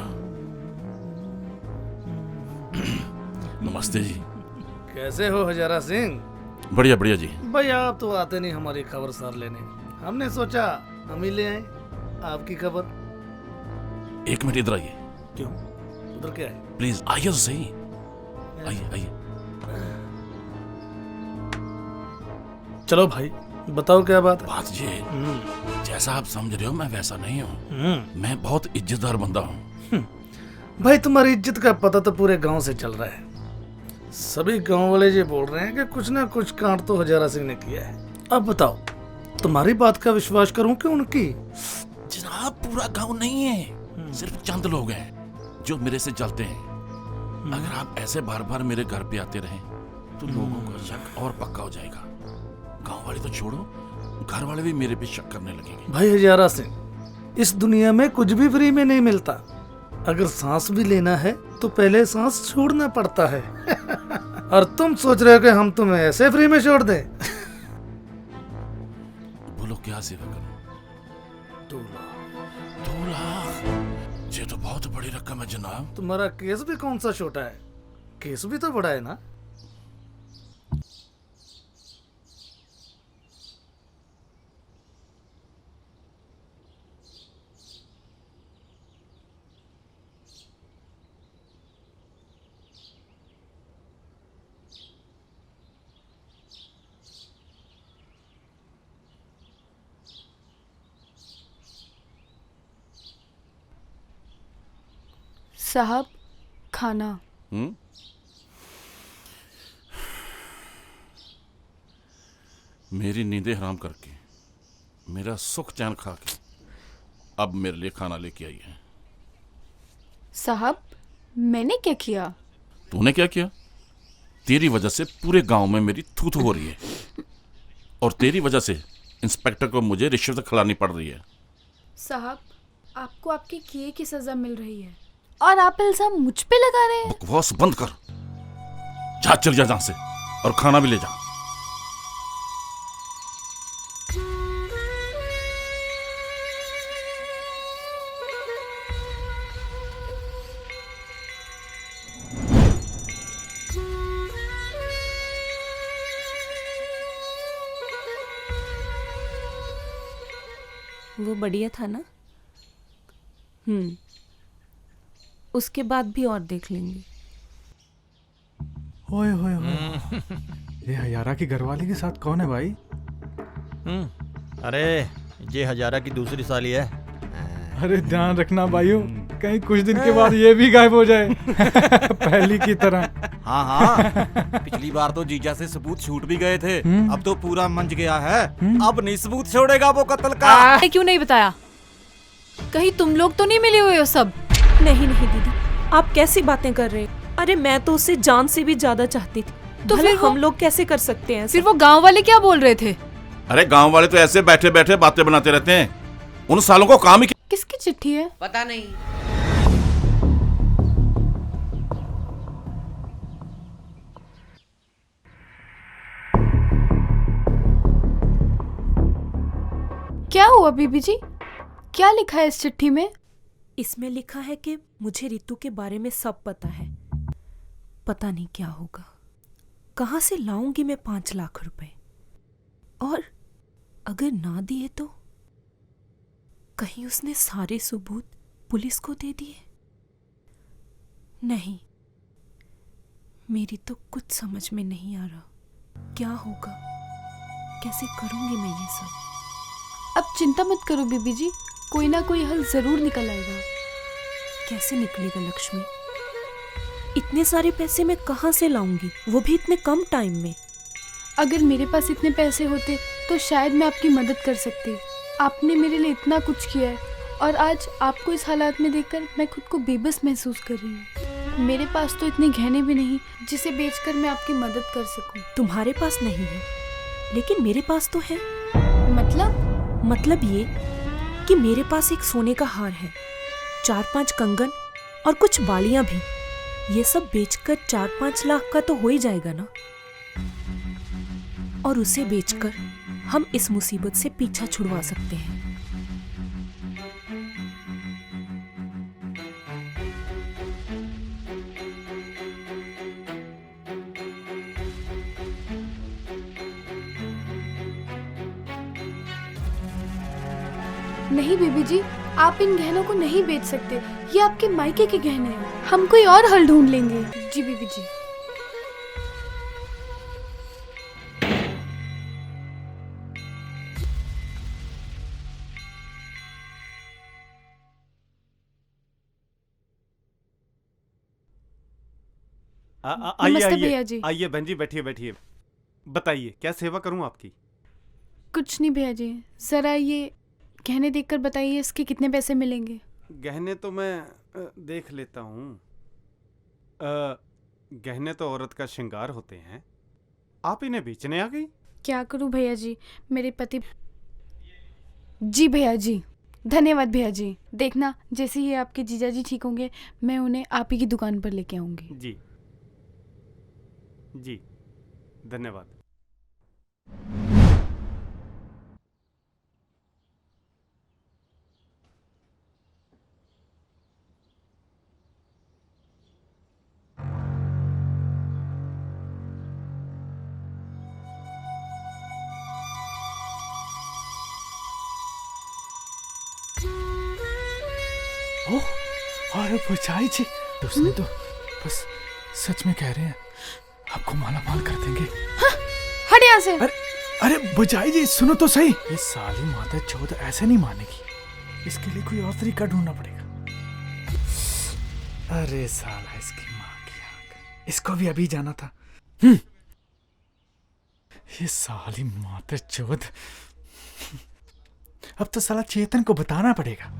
नमस्ते जी। कैसे हो हजारा सिंह? बढ़िया बढ़िया जी। भाई आप तो आते नहीं हमारी खबर सार लेने, हमने सोचा हम ही ले आए आपकी खबर। एक मिनट इधर आइए। क्यों, उधर क्या है? प्लीज आइए तो सही। आइए आइए। चलो भाई बताओ क्या बात है? बात ये, जैसा आप समझ रहे हो मैं वैसा नहीं हूँ। मैं बहुत इज्जतदार बंदा हूँ। भाई तुम्हारी इज्जत का पता तो पूरे गांव से चल रहा है। सभी गांव वाले ये बोल रहे हैं कि कुछ ना कुछ कांड तो हजारा सिंह ने किया है। अब बताओ तुम्हारी बात का विश्वास करूं कि उनकी? जनाब पूरा गांव नहीं है, सिर्फ चंद लोग हैं जो मेरे से जलते हैं। अगर आप ऐसे बार बार मेरे घर पे आते रहे तो लोगों का शक और पक्का हो जाएगा। गांव वाले तो छोड़ो, घर वाले भी मेरे पे शक करने लगेंगे। भाई हजारा सिंह, इस दुनिया में कुछ भी फ्री में नहीं मिलता। अगर सांस भी लेना है तो पहले सांस छोड़ना पड़ता है। और तुम सोच रहे हो कि हम तुम्हें ऐसे फ्री में छोड़ दें? बोलो क्या सेवा करूं? 2 लाख? ये तो बहुत बड़ी रकम है जनाब। तुम्हारा केस भी कौन सा छोटा है, केस भी तो बड़ा है ना। साहब, खाना। मेरी नींदें हराम करके, मेरा सुख चैन खा के अब मेरे लिए खाना लेके आई है। साहब, मैंने क्या किया? तूने क्या किया? तेरी वजह से पूरे गांव में मेरी थू-थू हो रही है और तेरी वजह से इंस्पेक्टर को मुझे रिश्वत खिलानी पड़ रही है। साहब, आपको आपके किए की सजा मिल रही है और आप इल्जाम मुझ पे लगा रहे हैं। बकवास बंद कर, जा चल जा यहाँ से और खाना भी ले जा। वो बढ़िया था ना? उसके बाद भी और देख लेंगे। ओए होए होए, ये हजारा की घरवाली के साथ कौन है भाई? अरे ये हजारा की दूसरी साली है। अरे ध्यान रखना भाइयों, कहीं कुछ दिन के बाद ये भी गायब हो जाए पहली की तरह। हाँ हाँ, पिछली बार तो जीजा से सबूत छूट भी गए थे, अब तो पूरा मंज गया है। अब नहीं सबूत छोड़ेगा वो कत्ल का। क्यों नहीं बताया? कहीं तुम लोग तो नहीं मिले हुए हो सब? नहीं नहीं दीदी, आप कैसी बातें कर रहे हैं? अरे मैं तो उसे जान से भी ज्यादा चाहती थी, तो फिर हम लोग कैसे कर सकते हैं? फिर वो गांव वाले क्या बोल रहे थे? अरे गांव वाले तो ऐसे बैठे बैठे बातें बनाते रहते हैं, उन सालों को काम ही। किसकी चिट्ठी है? पता नहीं। क्या हुआ बीबी जी? क्या लिखा है इस चिट्ठी में? इसमें लिखा है कि मुझे रितु के बारे में सब पता है। पता नहीं क्या होगा, कहां से लाऊंगी मैं 5 लाख रुपए, और अगर ना दिए तो कहीं उसने सारे सबूत पुलिस को दे दिए। नहीं, मेरी तो कुछ समझ में नहीं आ रहा क्या होगा, कैसे करूंगी मैं ये सब। अब चिंता मत करो बीबी जी, कोई ना कोई हल जरूर निकल आएगा। कैसे निकलेगा लक्ष्मी? इतने सारे पैसे मैं कहां से लाऊंगी, वो भी इतने कम टाइम में? अगर मेरे पास इतने पैसे होते तो शायद मैं आपकी मदद कर सकती। आपने मेरे लिए इतना कुछ किया है और आज आपको इस हालात में देखकर मैं खुद को बेबस महसूस कर रही हूँ। मेरे पास तो इतने गहने भी नहीं जिसे बेचकर मैं आपकी मदद कर सकूं। तुम्हारे पास नहीं है, लेकिन मेरे पास तो है। मतलब ये कि मेरे पास एक सोने का हार है, 4-5 कंगन और कुछ बालियां भी। ये सब बेचकर 4-5 लाख का तो हो ही जाएगा ना, और उसे बेचकर हम इस मुसीबत से पीछा छुड़वा सकते हैं। नहीं बीबी जी, आप इन गहनों को नहीं बेच सकते, ये आपके मायके के गहने हैं। हम कोई और हल ढूंढ लेंगे। जी बीबी जी। नमस्ते भैया जी। आइए बहन जी, बैठिए बैठिए। बताइए क्या सेवा करूं आपकी? कुछ नहीं भैया जी, जरा ये गहने देखकर बताइए इसके कितने पैसे मिलेंगे। गहने तो मैं देख लेता हूँ। गहने तो औरत का श्रृंगार होते हैं, आप इन्हें बेचने आ गई? क्या करूँ भैया जी, मेरे पति। जी भैया जी, धन्यवाद भैया जी। देखना जैसे ही आपके जीजा जी ठीक होंगे मैं उन्हें आप ही की दुकान पर लेके आऊंगी। जी जी, धन्यवाद। ओह, अरे बुझाई जी, उसने तो बस सच में कह रहे हैं, आपको माला माल कर देंगे। हट यहाँ से। अरे बुझाई जी सुनो तो सही, ये साली माता चौथ ऐसे नहीं मानेगी, इसके लिए कोई और तरीका ढूंढना पड़ेगा। अरे साला इसकी माँ की आंख, इसको भी अभी जाना था। ये साली माते चोद, अब तो साला चेतन को बताना पड़ेगा।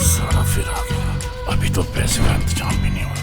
साला फिर आ गया, अभी तो पैसे का इंतजाम भी नहीं हुआ।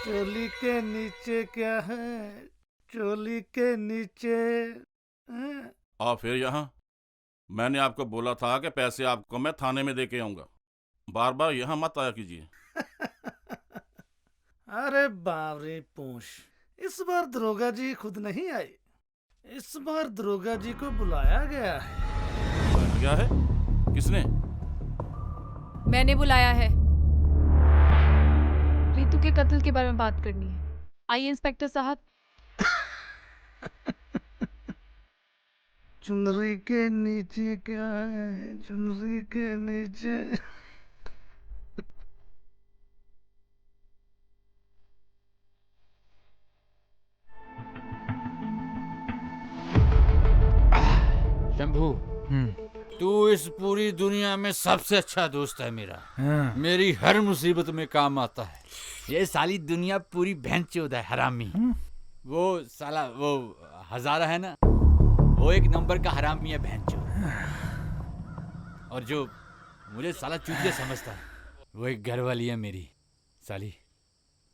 चोली के नीचे क्या है, चोली के नीचे हैं? और फिर यहाँ मैंने आपको बोला था कि पैसे आपको मैं थाने में दे के आऊंगा, बार बार यहाँ मत आया कीजिए। अरे बावरी पूछ, इस बार दरोगा जी खुद नहीं आए, इस बार दरोगा जी को बुलाया गया है। क्या है? किसने? मैंने बुलाया है। रितु के कत्ल के बारे में बात करनी है। आइए इंस्पेक्टर साहब। चुनरी के नीचे क्या है, चुनरी के नीचे। शंभू, तू इस पूरी दुनिया में सबसे अच्छा दोस्त है मेरा। मेरी हर मुसीबत में काम आता है। ये साली दुनिया पूरी भैंचोद है हरामी। वो साला वो हजारा है ना, वो एक नंबर का हरामी है भैंचोद। और जो मुझे साला चूतिया समझता है, वो एक घर वाली है मेरी साली,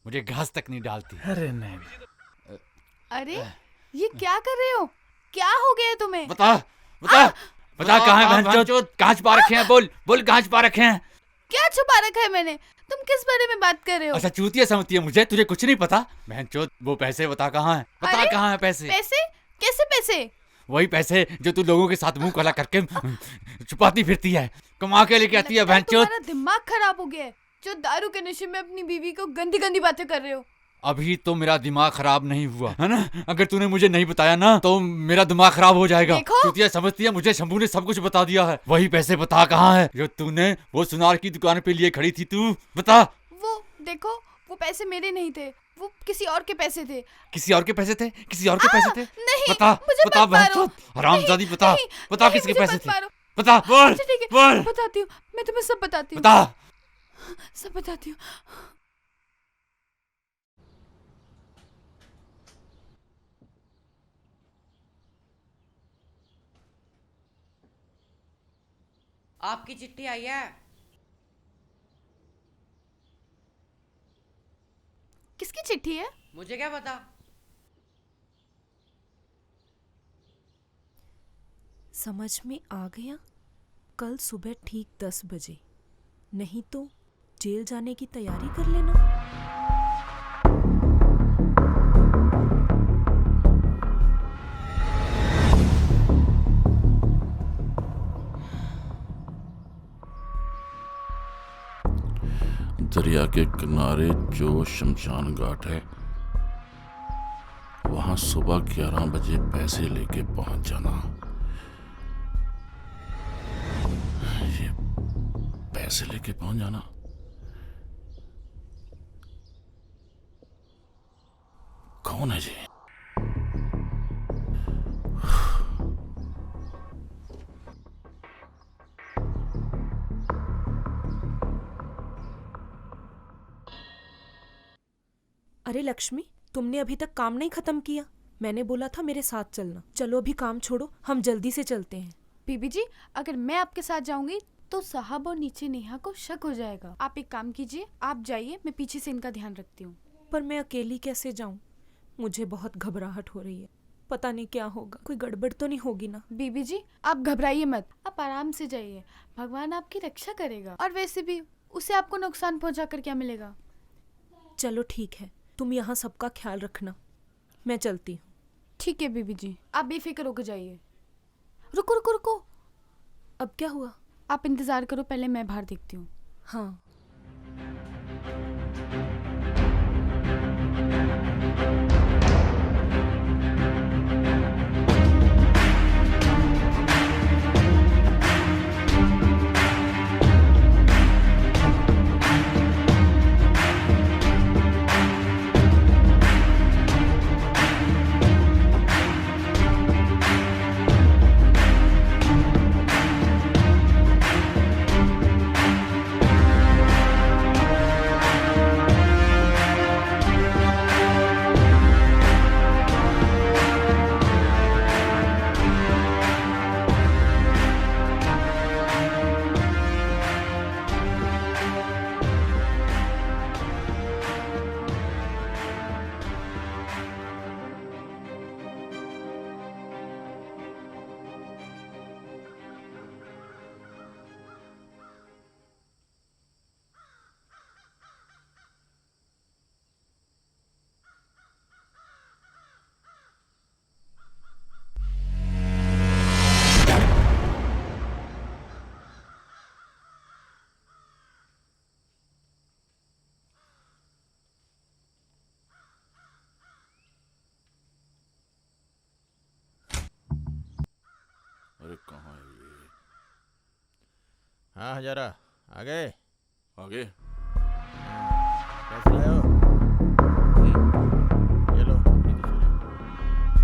मुझे घास तक नहीं डालती। अरे नहीं। अरे ये क्या कर रहे हो? क्या हो गया है तुम्हें? बता बता बता, कहाँ है भैंचोद? कहाँ छुपा रखे हैं? बोल बोल, कहाँ छुपा रखे हैं? क्या छुपा रखा है मैंने? तुम किस बारे में बात कर रहे हो? अच्छा चूतिया समझती है मुझे, तुझे कुछ नहीं पता। बहनचोद वो पैसे बता कहाँ है, बता कहाँ है पैसे? पैसे? कैसे पैसे? वही पैसे जो तू लोगों के साथ मुंह काला करके छुपाती फिरती है, कमा के लेके आती है बहनचोद। तुम्हारा दिमाग खराब हो गया है, जो दारू के नशे में अपनी बीवी को गंदी गंदी बातें कर रहे हो। अभी तो मेरा दिमाग खराब नहीं हुआ है ना, अगर तूने मुझे नहीं बताया ना तो मेरा दिमाग खराब हो जाएगा। चूतिया समझती है मुझे, शंभू ने सब कुछ बता दिया है। वही पैसे बता कहाँ है जो तूने वो सुनार की दुकान पे लिए खड़ी थी, तू बता। वो देखो, वो पैसे मेरे नहीं थे, वो किसी और के पैसे थे। किसी और के पैसे थे? किसी और के पैसे थे? नहीं, बता बता बहनचोद, हरामजादी बता बता किसके पैसे थे? बता बोल बोल। बताती हूँ, मैं तुम्हें सब बताती हूँ। बता, सब बताती हूँ। आपकी चिट्ठी आई है। किसकी चिट्ठी है? मुझे क्या पता। समझ में आ गया? कल सुबह ठीक 10 बजे, नहीं तो जेल जाने की तैयारी कर लेना। दरिया के किनारे जो शमशान घाट है, वहां सुबह 11 बजे पैसे लेके पहुंच जाना। ये पैसे लेके पहुंच जाना, कौन है जी? अरे लक्ष्मी, तुमने अभी तक काम नहीं खत्म किया? मैंने बोला था मेरे साथ चलना। चलो अभी काम छोड़ो, हम जल्दी से चलते हैं। बीबी जी, अगर मैं आपके साथ जाऊंगी तो साहब और नीचे नेहा को शक हो जाएगा। आप एक काम कीजिए, आप जाइए, मैं पीछे से इनका ध्यान रखती हूँ। पर मैं अकेली कैसे जाऊं? मुझे बहुत घबराहट हो रही है, पता नहीं क्या होगा। कोई गड़बड़ तो नहीं होगी ना? बीबी जी आप घबराइए मत, आप आराम से जाइए, भगवान आपकी रक्षा करेगा। और वैसे भी उसे आपको नुकसान पहुँचा कर क्या मिलेगा? चलो ठीक है, तुम यहाँ सबका ख्याल रखना, मैं चलती हूँ। ठीक है बीबी जी, आप बेफिक्र होकर जाइए। रुको रुको रुको, अब क्या हुआ? आप इंतजार करो, पहले मैं बाहर देखती हूँ। हाँ। अरे कहाँ है ये? हाँ हजारा आ गए। आगे कैसे आए हो? ये लो, ये तो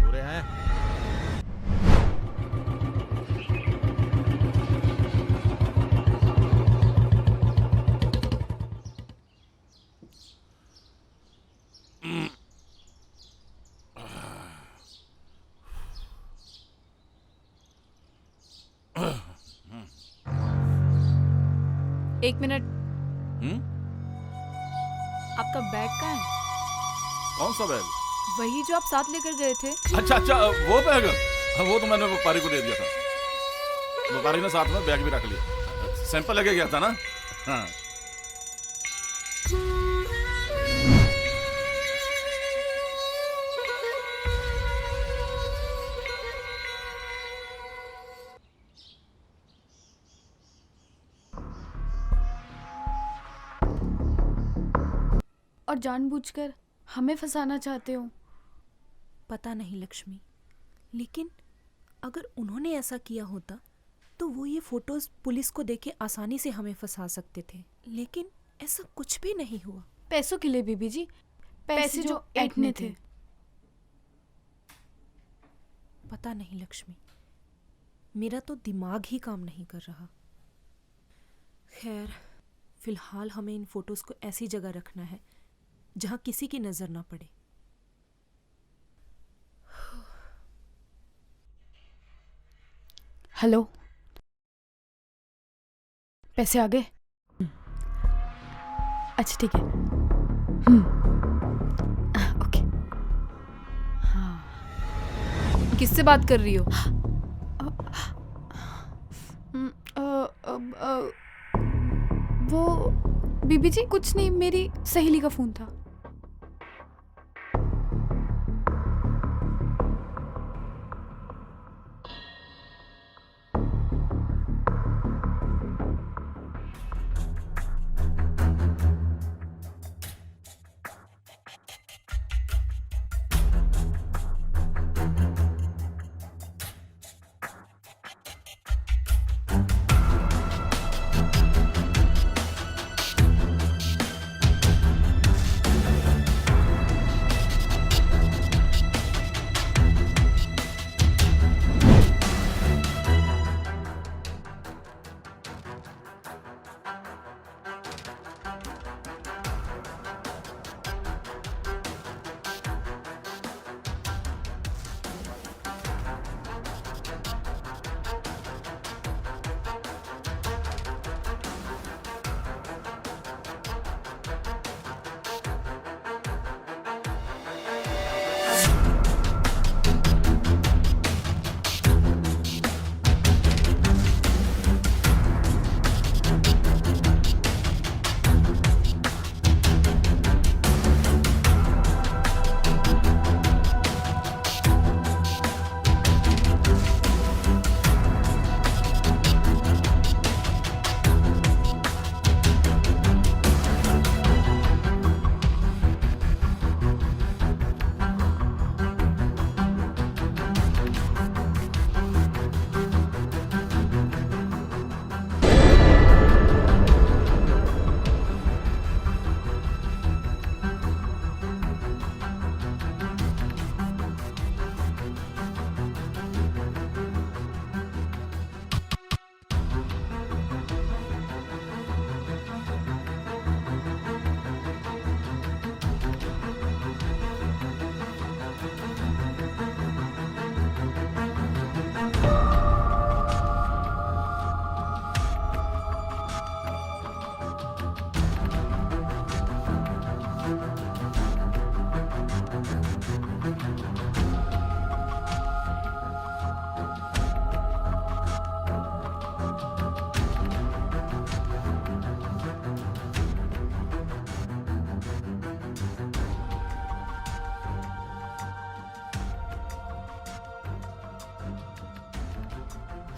पूरे हैं। एक मिनट, आपका बैग कहाँ है? कौन सा बैग? वही जो आप साथ लेकर गए थे। अच्छा अच्छा, वो बैग? वो तो मैंने व्यापारी को दे दिया था। व्यापारी ने साथ में बैग भी रख लिया, सैंपल लेके गया था ना। हाँ। और जानबूझकर हमें फंसाना चाहते हो? पता नहीं लक्ष्मी, लेकिन अगर उन्होंने ऐसा किया होता तो वो ये फोटोज पुलिस को देके आसानी से हमें फंसा सकते थे, लेकिन ऐसा कुछ भी नहीं हुआ। पैसों के लिए बीबी जी, पैसे जो ऐंठने थे। पता नहीं लक्ष्मी, मेरा तो दिमाग ही काम नहीं कर रहा। खैर, फिलहाल हमें इन फोटोज को ऐसी जगह रखना है जहां किसी की नजर ना पड़े। हेलो, पैसे आ गए? अच्छा ठीक है। ओके। हाँ। किससे बात कर रही हो? वो बीबी जी कुछ नहीं, मेरी सहेली का फोन था।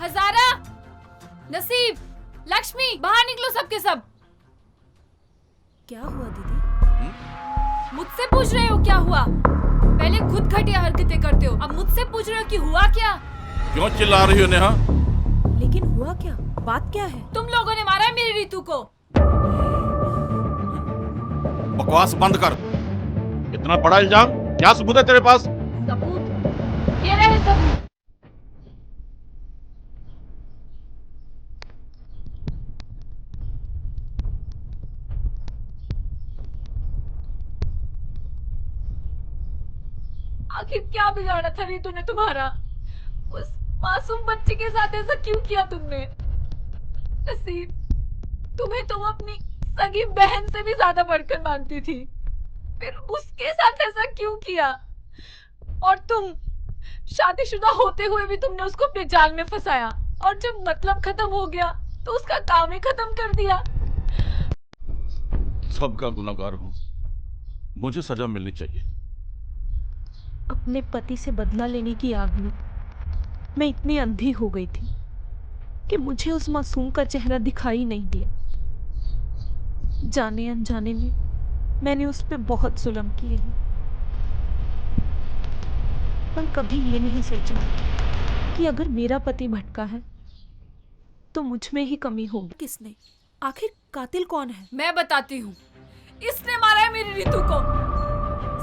हजारा, नसीब, लक्ष्मी, बाहर निकलो सबके सब। क्या हुआ दीदी? मुझसे पूछ रहे हो क्या हुआ? पहले खुद घटिया हरकतें करते हो, अब मुझसे पूछ रहे हो कि हुआ क्या? क्यों चिल्ला रही हो नेहा? लेकिन हुआ क्या? बात क्या है? तुम लोगों ने मारा है मेरी रितु को। बकवास बंद कर। इतना बड़ा इल्जाम, क्या सबूत है तेरे पास? सबूत? ये रहे सबूत। आखिर क्या बिगाड़ा था रितु ने तुम्हारा? उस मासूम बच्चे के साथ ऐसा क्यों किया तुमने? नसीब, तुम्हें तो वो अपनी सगी बहन से भी ज्यादा बढ़कर मानती थी, फिर उसके साथ ऐसा क्यों किया? और तुम शादीशुदा होते हुए भी तुमने उसको अपने जाल में फंसाया, और जब मतलब खत्म हो गया तो उसका काम ही खत्म कर दिया। सबका गुनहगार हूँ, मुझे सजा मिलनी चाहिए। अपने पति से बदला लेने की आग में मैं इतनी अंधी हो गई थी कि मुझे उस मासूम का चेहरा दिखाई नहीं दिया। जाने अनजाने में मैंने उस पर बहुत जुल्म किए हैं, पर कभी ये नहीं सोचा कि अगर मेरा पति भटका है तो मुझ में ही कमी होगी। किसने? आखिर कातिल कौन है? मैं बताती हूँ। इसने मारा है मेरी रितु को,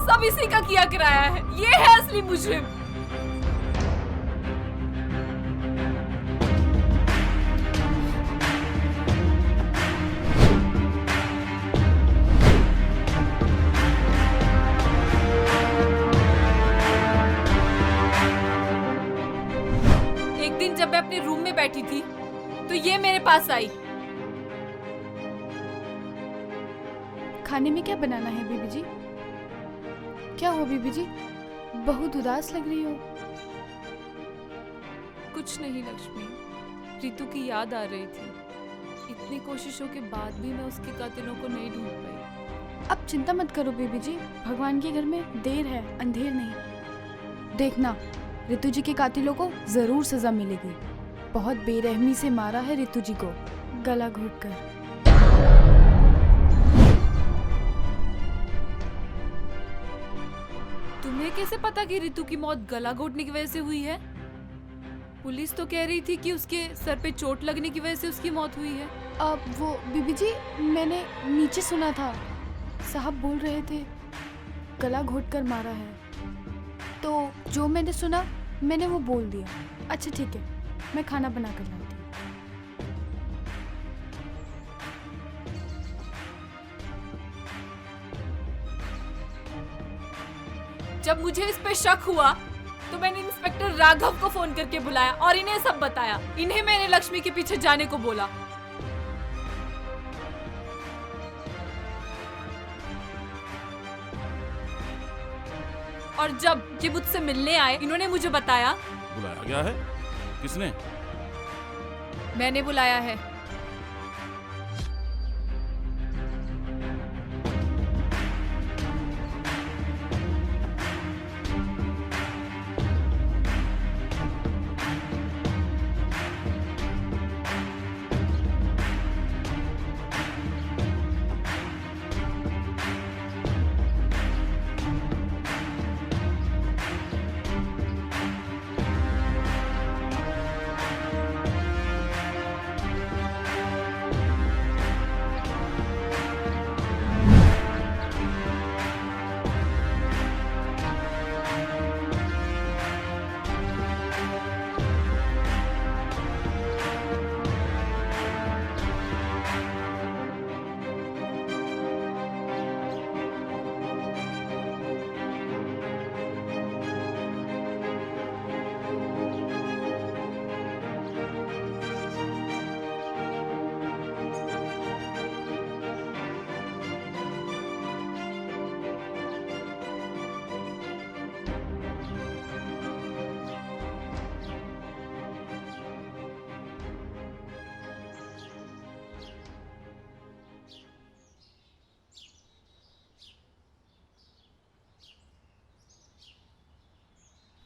सब इसी का किया कराया है। ये है असली मुजरिम। एक दिन जब मैं अपने रूम में बैठी थी तो ये मेरे पास आई। खाने में क्या बनाना है बीबी जी? क्या हो बीबी जी, बहुत उदास लग रही हो। कुछ नहीं लक्ष्मी, रितु की याद आ रही थी। इतनी कोशिशों के बाद भी मैं उसके कातिलों को नहीं ढूंढ पाई। अब चिंता मत करो बीबी जी, भगवान के घर में देर है, अंधेर नहीं। देखना, रितु जी के कातिलों को जरूर सजा मिलेगी। बहुत बेरहमी से मारा है रितु जी को, गला घोटकर। तुम्हें कैसे पता कि रितु की मौत गला घोटने की वजह से हुई है? पुलिस तो कह रही थी कि उसके सर पे चोट लगने की वजह से उसकी मौत हुई है। अब वो बीबी जी, मैंने नीचे सुना था, साहब बोल रहे थे गला घोटकर मारा है, तो जो मैंने सुना मैंने वो बोल दिया। अच्छा ठीक है, मैं खाना बना कर लाती हूँ। जब मुझे इस पे शक हुआ तो मैंने इंस्पेक्टर राघव को फोन करके बुलाया और इन्हें सब बताया। इन्हें मैंने लक्ष्मी के पीछे जाने को बोला। और जब ये मुझसे मिलने आए, इन्होंने मुझे बताया। बुलाया गया है? किसने? मैंने बुलाया है।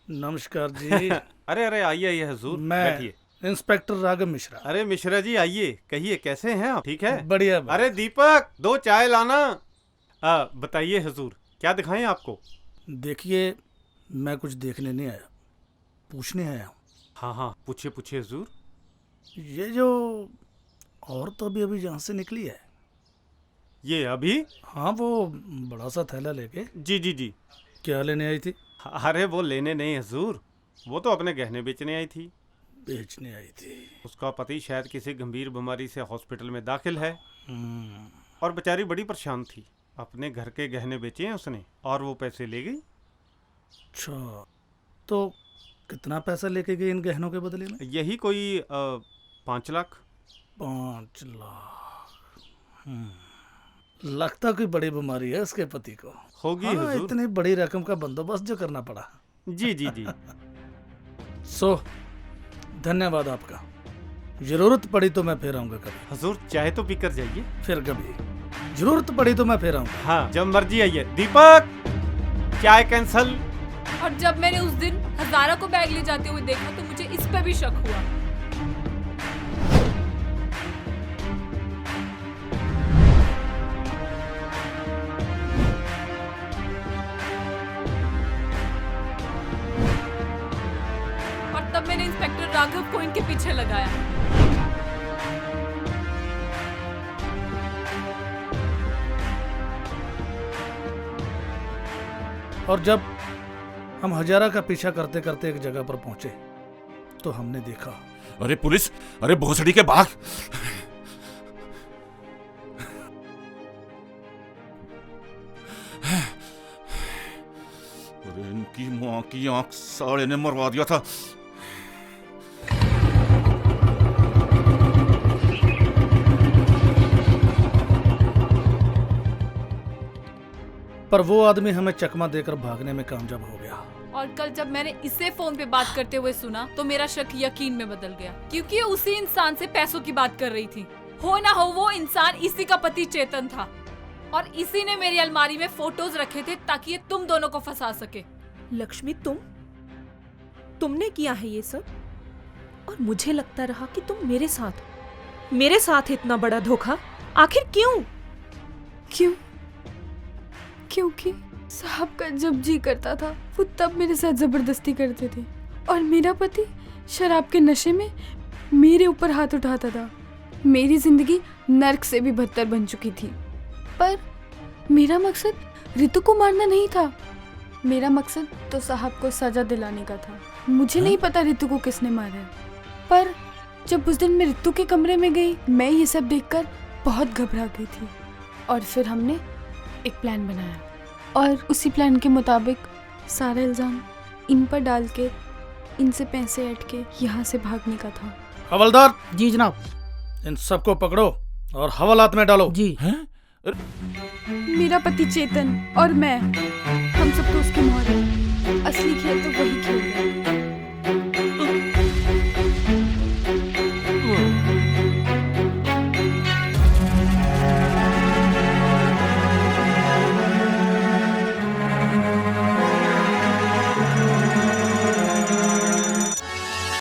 नमस्कार जी। अरे अरे, आइए आइए हुजूर, मैं बैठिए। इंस्पेक्टर राघव मिश्रा। अरे मिश्रा जी आइए, कहिए कैसे हैं आप? ठीक है? बढ़िया। अरे दीपक, 2 चाय लाना। बताइए हुजूर, क्या दिखाएं आपको? देखिए, मैं कुछ देखने नहीं आया, पूछने आया हूँ। हाँ, पूछिए पूछिए हुजूर। ये जो औरत अभी यहाँ से निकली है, ये अभी? हाँ, वो बड़ा सा थैला लेके। जी। क्या लेने आई थी? अरे वो लेने नहीं हुजूर, वो तो अपने गहने बेचने आई थी। बेचने आई थी? उसका पति शायद किसी गंभीर बीमारी से हॉस्पिटल में दाखिल है और बेचारी बड़ी परेशान थी। अपने घर के गहने बेचे हैं उसने और वो पैसे ले गई। अच्छा, तो कितना पैसा लेके गई इन गहनों के बदले में? यही कोई 5 लाख। 5 लाख। लगता कोई बड़ी बीमारी है उसके पति को। होगी हाँ, हुजूर। इतनी बड़ी रकम का बंदोबस्त जो करना पड़ा। जी। सो धन्यवाद आपका। जरूरत पड़ी तो मैं फिर आऊंगा कभी। हुजूर चाय तो पीकर जाइए। फिर कभी जरूरत पड़ी तो मैं फिर आऊंगा। हाँ, जब मर्जी आइए। दीपक, चाय कैंसल। और जब मैंने उस दिन हजारा को बैग ले जाते हुए देखा तो मुझे इस पे भी शक हुआ। और तब मैंने इंस्पेक्टर राघव को इनके पीछे लगाया। और जब हम हजारा का पीछा करते करते एक जगह पर पहुंचे तो हमने देखा। अरे पुलिस, अरे भोसड़ी के भाग। अरे इनकी मां की आंख साले ने मरवा दिया था। पर वो आदमी हमें चकमा देकर भागने में कामयाब हो गया। और कल जब मैंने इसे फोन पे बात करते हुए सुना तो मेरा शक यकीन में बदल गया, क्योंकि ये उसी इंसान से पैसों की बात कर रही थी। हो ना हो वो इंसान इसी का पति चेतन था और इसी ने मेरी अलमारी में फोटोज रखे थे ताकि ये तुम दोनों को फंसा सके। लक्ष्मी, तुमने किया है ये सब और मुझे लगता रहा कि तुम मेरे साथ इतना बड़ा धोखा। आखिर क्यों? क्योंकि साहब का जब जी करता था वो तब मेरे साथ जबरदस्ती करते थे और मेरा पति शराब के नशे में मेरे ऊपर हाथ उठाता था। मेरी जिंदगी नर्क से भी बदतर बन चुकी थी। पर मेरा मकसद रितु को मारना नहीं था, मेरा मकसद तो साहब को सजा दिलाने का था। मुझे नहीं पता रितु को किसने मारा है, पर जब उस दिन मैं रितु के कमरे में गई मैं ये सब देखकर बहुत घबरा गई थी। और फिर हमने एक प्लान बनाया और उसी प्लान के मुताबिक सारा इल्ज़ाम इन पर डाल के इनसे पैसे ऐंठ के यहाँ से भागने का था। हवलदार। जी जनाब। इन सबको पकड़ो और हवालात में डालो। जी। मेरा पति चेतन और मैं, हम सब तो उसके मोहरे। असली खेल